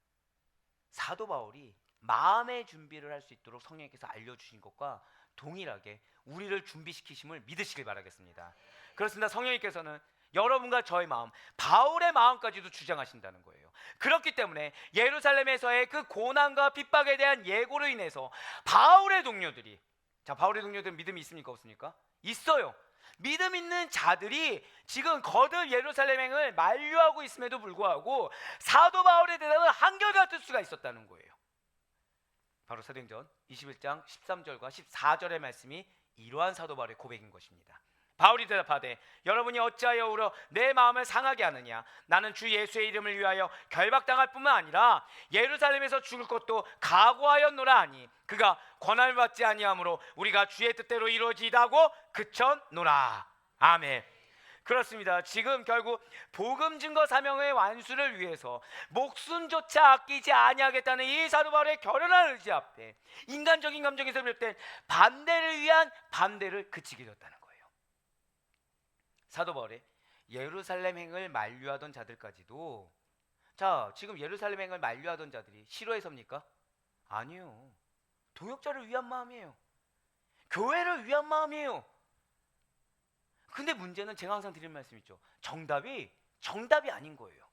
사도 바울이 마음의 준비를 할 수 있도록 성령께서 알려주신 것과 동일하게 우리를 준비시키심을 믿으시길 바라겠습니다. 그렇습니다. 성령님께서는 여러분과 저의 마음, 바울의 마음까지도 주장하신다는 거예요. 그렇기 때문에 예루살렘에서의 그 고난과 핍박에 대한 예고로 인해서 바울의 동료들이, 자, 바울의 동료들은 믿음이 있습니까 없습니까? 있어요. 믿음 있는 자들이 지금 거듭 예루살렘행을 만류하고 있음에도 불구하고 사도 바울의 대답은 한결같을 수가 있었다는 거예요. 바로 사도행전 21장 13절과 14절의 말씀이 이러한 사도 바울의 고백인 것입니다. 바울이 대답하되 여러분이 어찌하여 울어 내 마음을 상하게 하느냐. 나는 주 예수의 이름을 위하여 결박당할 뿐만 아니라 예루살렘에서 죽을 것도 각오하였노라 하니 그가 권한을 받지 아니하므로 우리가 주의 뜻대로 이루어지다고 그쳤노라. 아멘. 그렇습니다. 지금 결국 복음 증거 사명의 완수를 위해서 목숨조차 아끼지 아니하겠다는 이 사도 바울의 결연한 의지 앞에 인간적인 감정에서 비롯된 반대를 위한 반대를 그치게 되었다는 거예요. 사도 바울의 예루살렘행을 만류하던 자들까지도, 자, 지금 예루살렘행을 만류하던 자들이 싫어해서입니까? 아니요. 동역자를 위한 마음이에요. 교회를 위한 마음이에요. 근데 문제는 제가 항상 드리는 말씀 있죠. 정답이 아닌 거예요.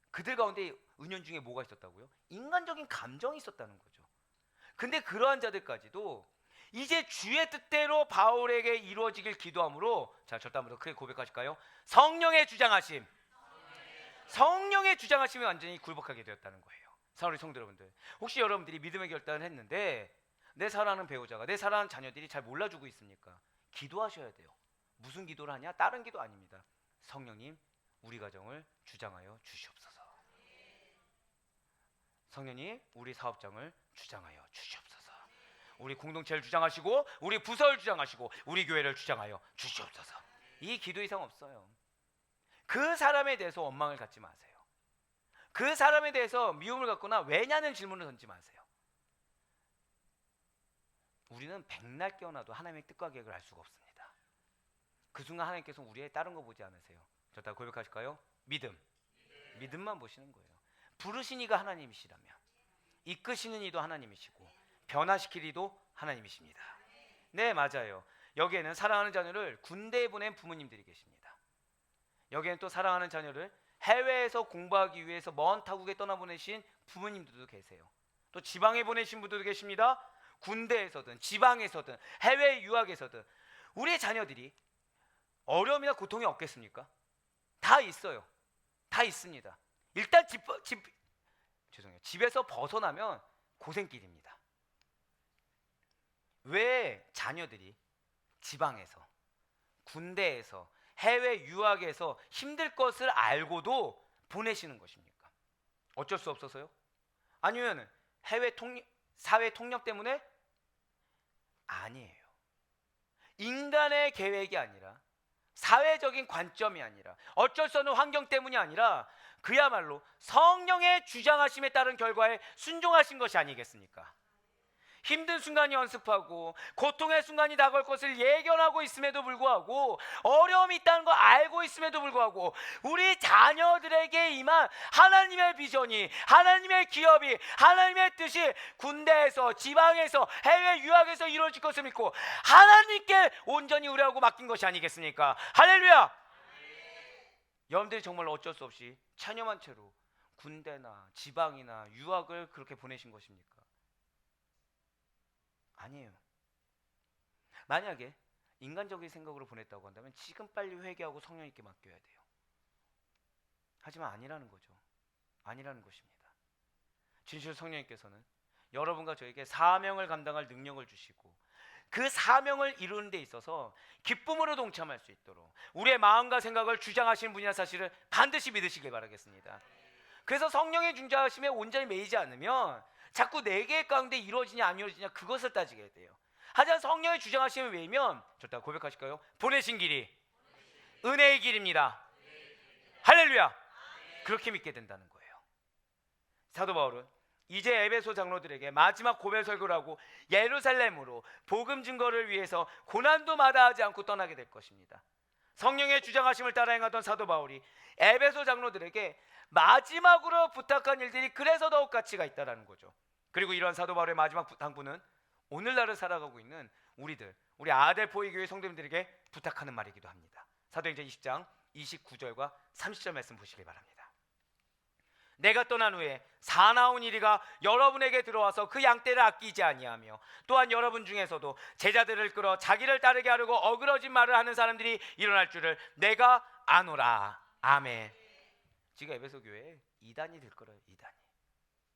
그들 가운데 은연중에 뭐가 있었다고요? 인간적인 감정이 있었다는 거죠. 근데 그러한 자들까지도 이제 주의 뜻대로 바울에게 이루어지길 기도함으로, 자, 절대 한번 더 크게 고백하실까요? 성령의 주장하심. 성령의 주장하심이 완전히 굴복하게 되었다는 거예요. 사랑하는 성도 여러분들, 혹시 여러분들이 믿음의 결단을 했는데 내 사랑하는 배우자가, 내 사랑하는 자녀들이 잘 몰라주고 있습니까? 기도하셔야 돼요. 무슨 기도를 하냐? 다른 기도 아닙니다. 성령님, 우리 가정을 주장하여 주시옵소서. 성령님, 우리 사업장을 주장하여 주시옵소서. 우리 공동체를 주장하시고, 우리 부서를 주장하시고, 우리 교회를 주장하여 주시옵소서. 이 기도 이상 없어요. 그 사람에 대해서 원망을 갖지 마세요. 그 사람에 대해서 미움을 갖거나 왜냐는 질문을 던지 마세요. 우리는 백날 깨어나도 하나님의 뜻과 계획을 알 수가 없습니다. 그 순간 하나님께서 우리의 다른 거 보지 않으세요. 저 다 고백하실까요? 믿음만 보시는 거예요. 부르신 이가 하나님이시라면 이끄시는 이도 하나님이시고 변화시킬 이도 하나님이십니다. 네, 맞아요. 여기에는 사랑하는 자녀를 군대에 보낸 부모님들이 계십니다. 여기에는 또 사랑하는 자녀를 해외에서 공부하기 위해서 먼 타국에 떠나보내신 부모님들도 계세요. 또 지방에 보내신 분들도 계십니다. 군대에서든 지방에서든 해외 유학에서든 우리의 자녀들이 어려움이나 고통이 없겠습니까? 다 있어요. 다 있습니다. 일단 집에서 벗어나면 고생길입니다. 왜 자녀들이 지방에서, 군대에서, 해외 유학에서 힘들 것을 알고도 보내시는 것입니까? 어쩔 수 없어서요? 아니면 사회 통역 때문에? 아니에요. 인간의 계획이 아니라, 사회적인 관점이 아니라, 어쩔 수 없는 환경 때문이 아니라 그야말로 성령의 주장하심에 따른 결과에 순종하신 것이 아니겠습니까? 힘든 순간이 연습하고 고통의 순간이 다가올 것을 예견하고 있음에도 불구하고, 어려움이 있다는 거 알고 있음에도 불구하고 우리 자녀들에게 임한 하나님의 비전이, 하나님의 기업이, 하나님의 뜻이 군대에서, 지방에서, 해외 유학에서 이루어질 것을 믿고 하나님께 온전히 의뢰하고 맡긴 것이 아니겠습니까? 할렐루야! 여러분들이 정말 어쩔 수 없이 자녀만 채로 군대나 지방이나 유학을 그렇게 보내신 것입니까? 아니에요. 만약에 인간적인 생각으로 보냈다고 한다면 지금 빨리 회개하고 성령님께 맡겨야 돼요. 하지만 아니라는 거죠. 아니라는 것입니다. 진실 성령님께서는 여러분과 저에게 사명을 감당할 능력을 주시고, 그 사명을 이루는 데 있어서 기쁨으로 동참할 수 있도록 우리의 마음과 생각을 주장하시는 분이라는 사실을 반드시 믿으시길 바라겠습니다. 그래서 성령의 중재하심에 온전히 매이지 않으면 자꾸 내 계획 가운데 이루어지냐 안 이루어지냐 그것을 따지게 돼요. 하지만 성령의 주장하심에 매이면, 절대 고백하실까요? 보내신 길이 은혜의 길입니다. 할렐루야! 그렇게 믿게 된다는 거예요. 사도 바울은 이제 에베소 장로들에게 마지막 고백 설교를 하고 예루살렘으로 복음 증거를 위해서 고난도 마다하지 않고 떠나게 될 것입니다. 성령의 주장하심을 따라 행하던 사도 바울이 에베소 장로들에게 마지막으로 부탁한 일들이 그래서 더욱 가치가 있다는 거죠. 그리고 이러한 사도 바울의 마지막 당부는 오늘날을 살아가고 있는 우리 아델포이 교회 성도님들에게 부탁하는 말이기도 합니다. 사도행전 20장 29절과 30절 말씀 보시길 바랍니다. 내가 떠난 후에 사나운 이리가 여러분에게 들어와서 그 양떼를 아끼지 아니하며, 또한 여러분 중에서도 제자들을 끌어 자기를 따르게 하려고 어그러진 말을 하는 사람들이 일어날 줄을 내가 아노라. 아멘. 지금 에베소 교회에 이단이 될 거예요.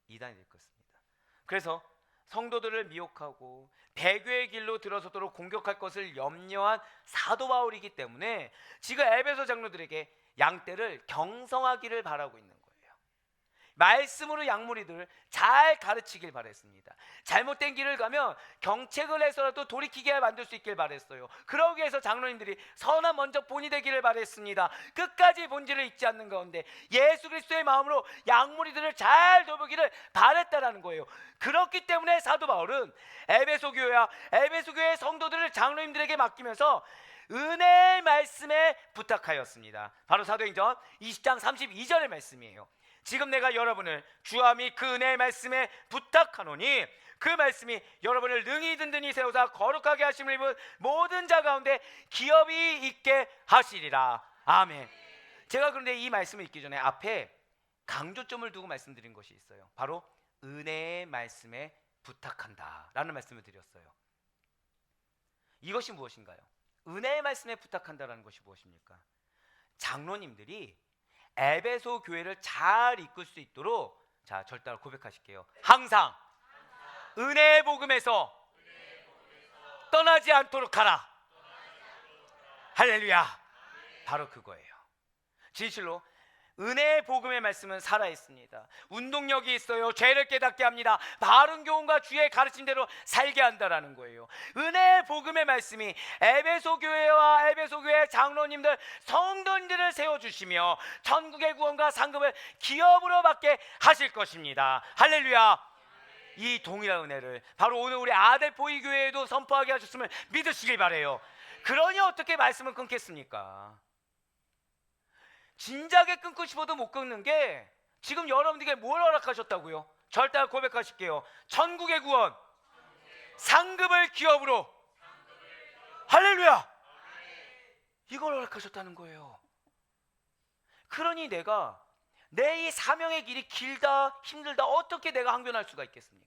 이단이 될 것입니다. 그래서 성도들을 미혹하고 배교의 길로 들어서도록 공격할 것을 염려한 사도 바울이기 때문에 지금 에베소 장로들에게 양떼를 경성하기를 바라고 있는 거예요. 말씀으로 양무리들을 잘 가르치길 바랬습니다. 잘못된 길을 가면 경책을 해서라도 돌이키게 만들 수 있길 바랬어요. 그러기 위해서 장로님들이 선한 먼저 본이 되기를 바랬습니다. 끝까지 본질을 잊지 않는 가운데 예수 그리스도의 마음으로 양무리들을 잘 돌보기를 바랬다라는 거예요. 그렇기 때문에 사도 바울은 에베소 교회의 성도들을 장로님들에게 맡기면서 은혜의 말씀에 부탁하였습니다. 바로 사도행전 20장 32절의 말씀이에요. 지금 내가 여러분을 주와 및 그 은혜의 말씀에 부탁하노니 그 말씀이 여러분을 능히 든든히 세우사 거룩하게 하심을 입은 모든 자 가운데 기업이 있게 하시리라. 아멘. 제가 그런데 이 말씀을 읽기 전에 앞에 강조점을 두고 말씀드린 것이 있어요. 바로 은혜의 말씀에 부탁한다 라는 말씀을 드렸어요. 이것이 무엇인가요? 은혜의 말씀에 부탁한다라는 것이 무엇입니까? 장로님들이 에베소 교회를 잘 이끌 수 있도록, 자, 저를 따라 고백하실게요. 항상 은혜의 복음에서 떠나지 않도록 하라. 할렐루야. 바로 그거예요. 진실로 은혜의 복음의 말씀은 살아있습니다. 운동력이 있어요. 죄를 깨닫게 합니다. 바른 교훈과 주의 가르침대로 살게 한다라는 거예요. 은혜의 복음의 말씀이 에베소 교회와 에베소 교회 장로님들, 성도님들을 세워주시며 천국의 구원과 상급을 기업으로 받게 하실 것입니다. 할렐루야. 이 동일한 은혜를 바로 오늘 우리 아델포이 교회에도 선포하게 하셨음을 믿으시길 바라요. 그러니 어떻게 말씀을 끊겠습니까? 진작에 끊고 싶어도 못 끊는 게 지금 여러분들에게 뭘 허락하셨다고요? 절대 고백하실게요. 천국의 구원, 상급을 기업으로. 할렐루야. 이걸 허락하셨다는 거예요. 그러니 내가 내 이 사명의 길이 길다 힘들다 어떻게 내가 항변할 수가 있겠습니까?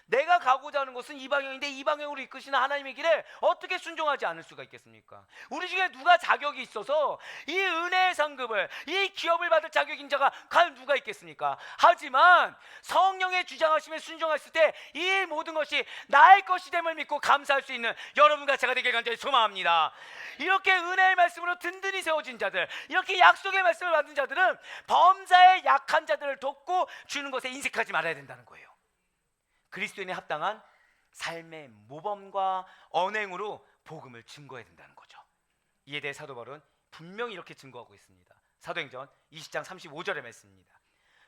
내가 가고자 하는 것은 이 방향인데 이 방향으로 이끄시는 하나님의 길에 어떻게 순종하지 않을 수가 있겠습니까? 우리 중에 누가 자격이 있어서 이 은혜의 상급을, 이 기업을 받을 자격인 자가 과연 누가 있겠습니까? 하지만 성령의 주장하심에 순종했을 때 이 모든 것이 나의 것이 됨을 믿고 감사할 수 있는 여러분과 제가 되길 간절히 소망합니다. 이렇게 은혜의 말씀으로 든든히 세워진 자들, 이렇게 약속의 말씀을 받은 자들은 범사의 약한 자들을 돕고 주는 것에 인색하지 말아야 된다는 거예요. 그리스도인에 합당한 삶의 모범과 언행으로 복음을 증거해야 된다는 거죠. 이에 대해 사도 바울은 분명히 이렇게 증거하고 있습니다. 사도행전 20장 35절의 말씀입니다.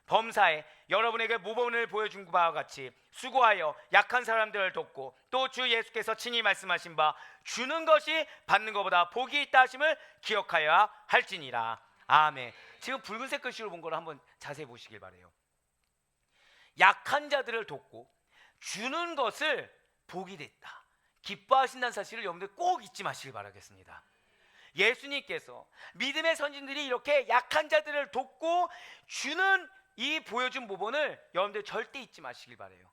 범사에 여러분에게 모범을 보여준 바와 같이 수고하여 약한 사람들을 돕고 또 주 예수께서 친히 말씀하신 바 주는 것이 받는 것보다 복이 있다 하심을 기억하여야 할지니라. 아멘. 지금 붉은색 글씨로 본 거를 한번 자세히 보시길 바라요. 약한 자들을 돕고 주는 것을 복이 됐다, 기뻐하신다는 사실을 여러분들 꼭 잊지 마시길 바라겠습니다. 예수님께서 믿음의 선진들이 이렇게 약한 자들을 돕고 주는 이 보여준 모범을 여러분들 절대 잊지 마시길 바라요.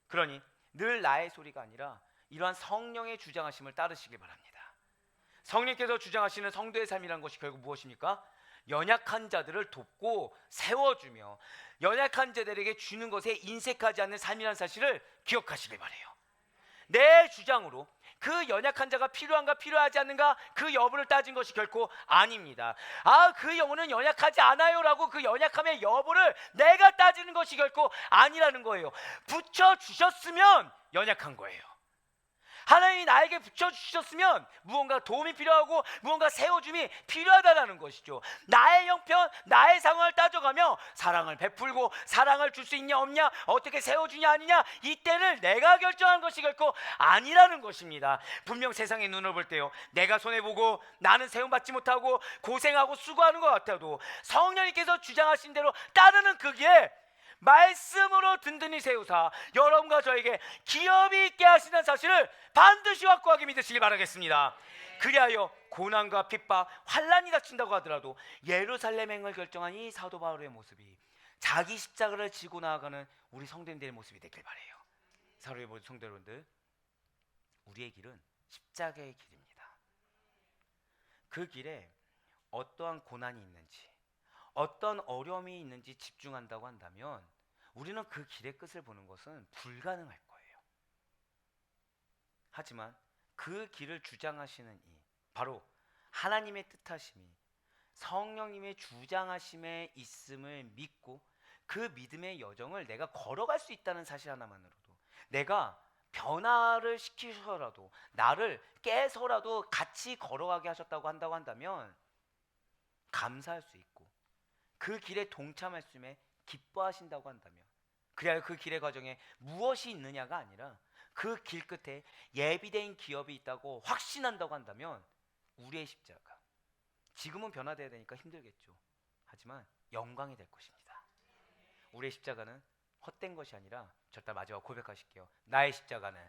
그러니 늘 나의 소리가 아니라 이러한 성령의 주장하심을 따르시길 바랍니다. 성령께서 주장하시는 성도의 삶이라는 것이 결국 무엇입니까? 연약한 자들을 돕고 세워주며 연약한 자들에게 주는 것에 인색하지 않는 삶이라는 사실을 기억하시길 바라요. 내 주장으로 그 연약한 자가 필요한가 필요하지 않는가 그 여부를 따진 것이 결코 아닙니다. 그 영혼은 연약하지 않아요 라고 그 연약함의 여부를 내가 따지는 것이 결코 아니라는 거예요. 붙여주셨으면 연약한 거예요. 하나님이 나에게 붙여주셨으면 무언가 도움이 필요하고 무언가 세워줌이 필요하다는 것이죠. 나의 형편, 나의 상황을 따져가며 사랑을 베풀고 사랑을 줄 수 있냐 없냐, 어떻게 세워주냐 아니냐, 이때를 내가 결정한 것이 결코 아니라는 것입니다. 분명 세상의 눈을 볼 때요, 내가 손해보고 나는 세움받지 못하고 고생하고 수고하는 것 같아도 성령님께서 주장하신 대로 따르는 그 길에 말씀으로 든든히 세우사 여러분과 저에게 기업이 있게 하시는 사실을 반드시 확고하게 믿으시기 바라겠습니다. 그리하여 고난과 핍박, 환난이 닥친다고 하더라도 예루살렘행을 결정한 이 사도 바울의 모습이 자기 십자가를 지고 나아가는 우리 성도님들의 모습이 되길 바라요. 사랑하는 모든 성도 여러분들, 우리의 길은 십자가의 길입니다. 그 길에 어떠한 고난이 있는지, 어떤 어려움이 있는지 집중한다고 한다면 우리는 그 길의 끝을 보는 것은 불가능할 거예요. 하지만 그 길을 주장하시는 바로 하나님의 뜻하심이 성령님의 주장하심에 있음을 믿고 그 믿음의 여정을 내가 걸어갈 수 있다는 사실 하나만으로도, 내가 변화를 시키셔라도 나를 깨서라도 같이 걸어가게 하셨다고 한다면 감사할 수 있고 그 길에 동참할 수 있음에 기뻐하신다고 한다면, 그래야 그 길의 과정에 무엇이 있느냐가 아니라 그 길 끝에 예비된 기업이 있다고 확신한다고 한다면 우리의 십자가, 지금은 변화되어야 되니까 힘들겠죠. 하지만 영광이 될 것입니다. 우리의 십자가는 헛된 것이 아니라, 절대 마지막 고백하실게요. 나의 십자가는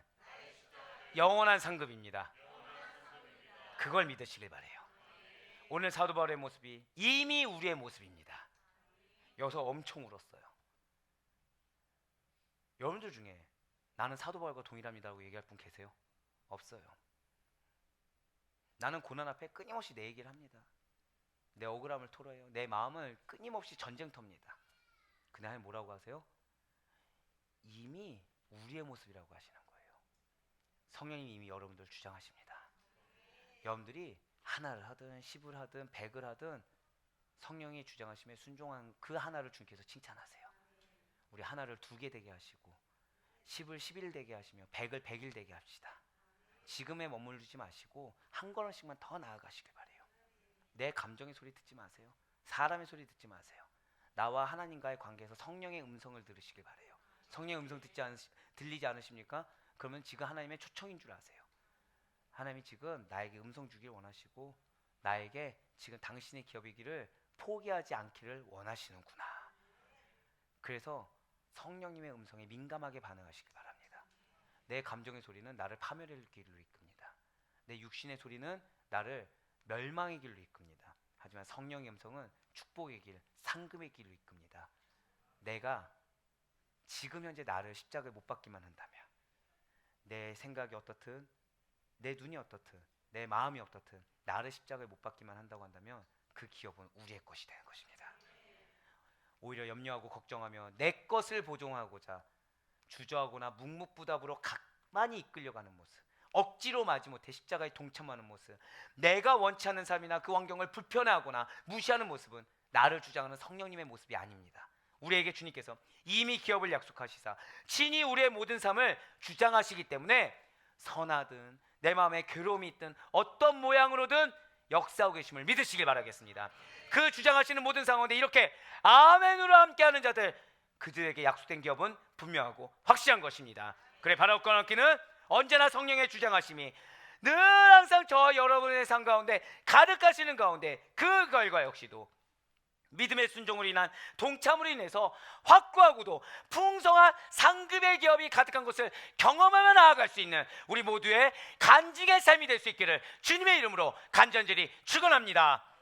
영원한 상급입니다. 그걸 믿으시길 바라요. 오늘 사도 바울의 모습이 이미 우리의 모습입니다. 여기서 엄청 울었어요. 여러분들 중에 나는 사도 바울과 동일합니다라고 얘기할 분 계세요? 없어요. 나는 고난 앞에 끊임없이 내 얘기를 합니다. 내 억울함을 토로해요. 내 마음을 끊임없이 전쟁터입니다. 그날 뭐라고 하세요? 이미 우리의 모습이라고 하시는 거예요. 성령님이 이미 여러분들 주장하십니다. 여러분들이 하나를 하든 10을 하든 100을 하든 성령이 주장하심에 순종한 그 하나를 주님께서 칭찬하세요. 우리 하나를 2개 되게 하시고 10을 10일 되게 하시며 100을 100일 되게 합시다. 지금에 머물지 마시고 한 걸음씩만 더 나아가시길 바래요. 내 감정의 소리 듣지 마세요. 사람의 소리 듣지 마세요. 나와 하나님과의 관계에서 성령의 음성을 들으시길 바래요. 성령의 음성 들리지 않으십니까? 그러면 지금 하나님의 초청인 줄 아세요. 하나님이 지금 나에게 음성 주길 원하시고 나에게 지금 당신의 기업이기를 포기하지 않기를 원하시는구나. 그래서 성령님의 음성에 민감하게 반응하시길 바랍니다. 내 감정의 소리는 나를 파멸의 길로 이끕니다. 내 육신의 소리는 나를 멸망의 길로 이끕니다. 하지만 성령의 음성은 축복의 길, 상급의 길로 이끕니다. 내가 지금 현재 나를 십자가에 못 박기만 한다면, 내 생각이 어떻든 내 눈이 어떻든 내 마음이 어떻든 나를 십자가에 못 박기만 한다고 한다면 그 기업은 우리의 것이 되는 것입니다. 오히려 염려하고 걱정하며 내 것을 보존하고자 주저하거나 묵묵부답으로 가만히 이끌려가는 모습, 억지로 마지못해 십자가에 동참하는 모습, 내가 원치 않는 삶이나 그 환경을 불편해하거나 무시하는 모습은 나를 주장하는 성령님의 모습이 아닙니다. 우리에게 주님께서 이미 기업을 약속하시사 친히 우리의 모든 삶을 주장하시기 때문에 선하든 내 마음에 괴로움이 있든 어떤 모양으로든 역사하고 계심을 믿으시길 바라겠습니다. 그 주장하시는 모든 상황에 이렇게 아멘으로 함께하는 자들, 그들에게 약속된 기업은 분명하고 확실한 것입니다. 그래, 바라옵고 얻기는 언제나 성령의 주장하심이 늘 항상 저 여러분의 삶 가운데 가득하시는 가운데 그 결과 역시도 믿음의 순종으로 인한 동참으로 인해서 확고하고도 풍성한 상급의 기업이 가득한 것을 경험하며 나아갈 수 있는 우리 모두의 간직의 삶이 될 수 있기를 주님의 이름으로 간절히 축원합니다.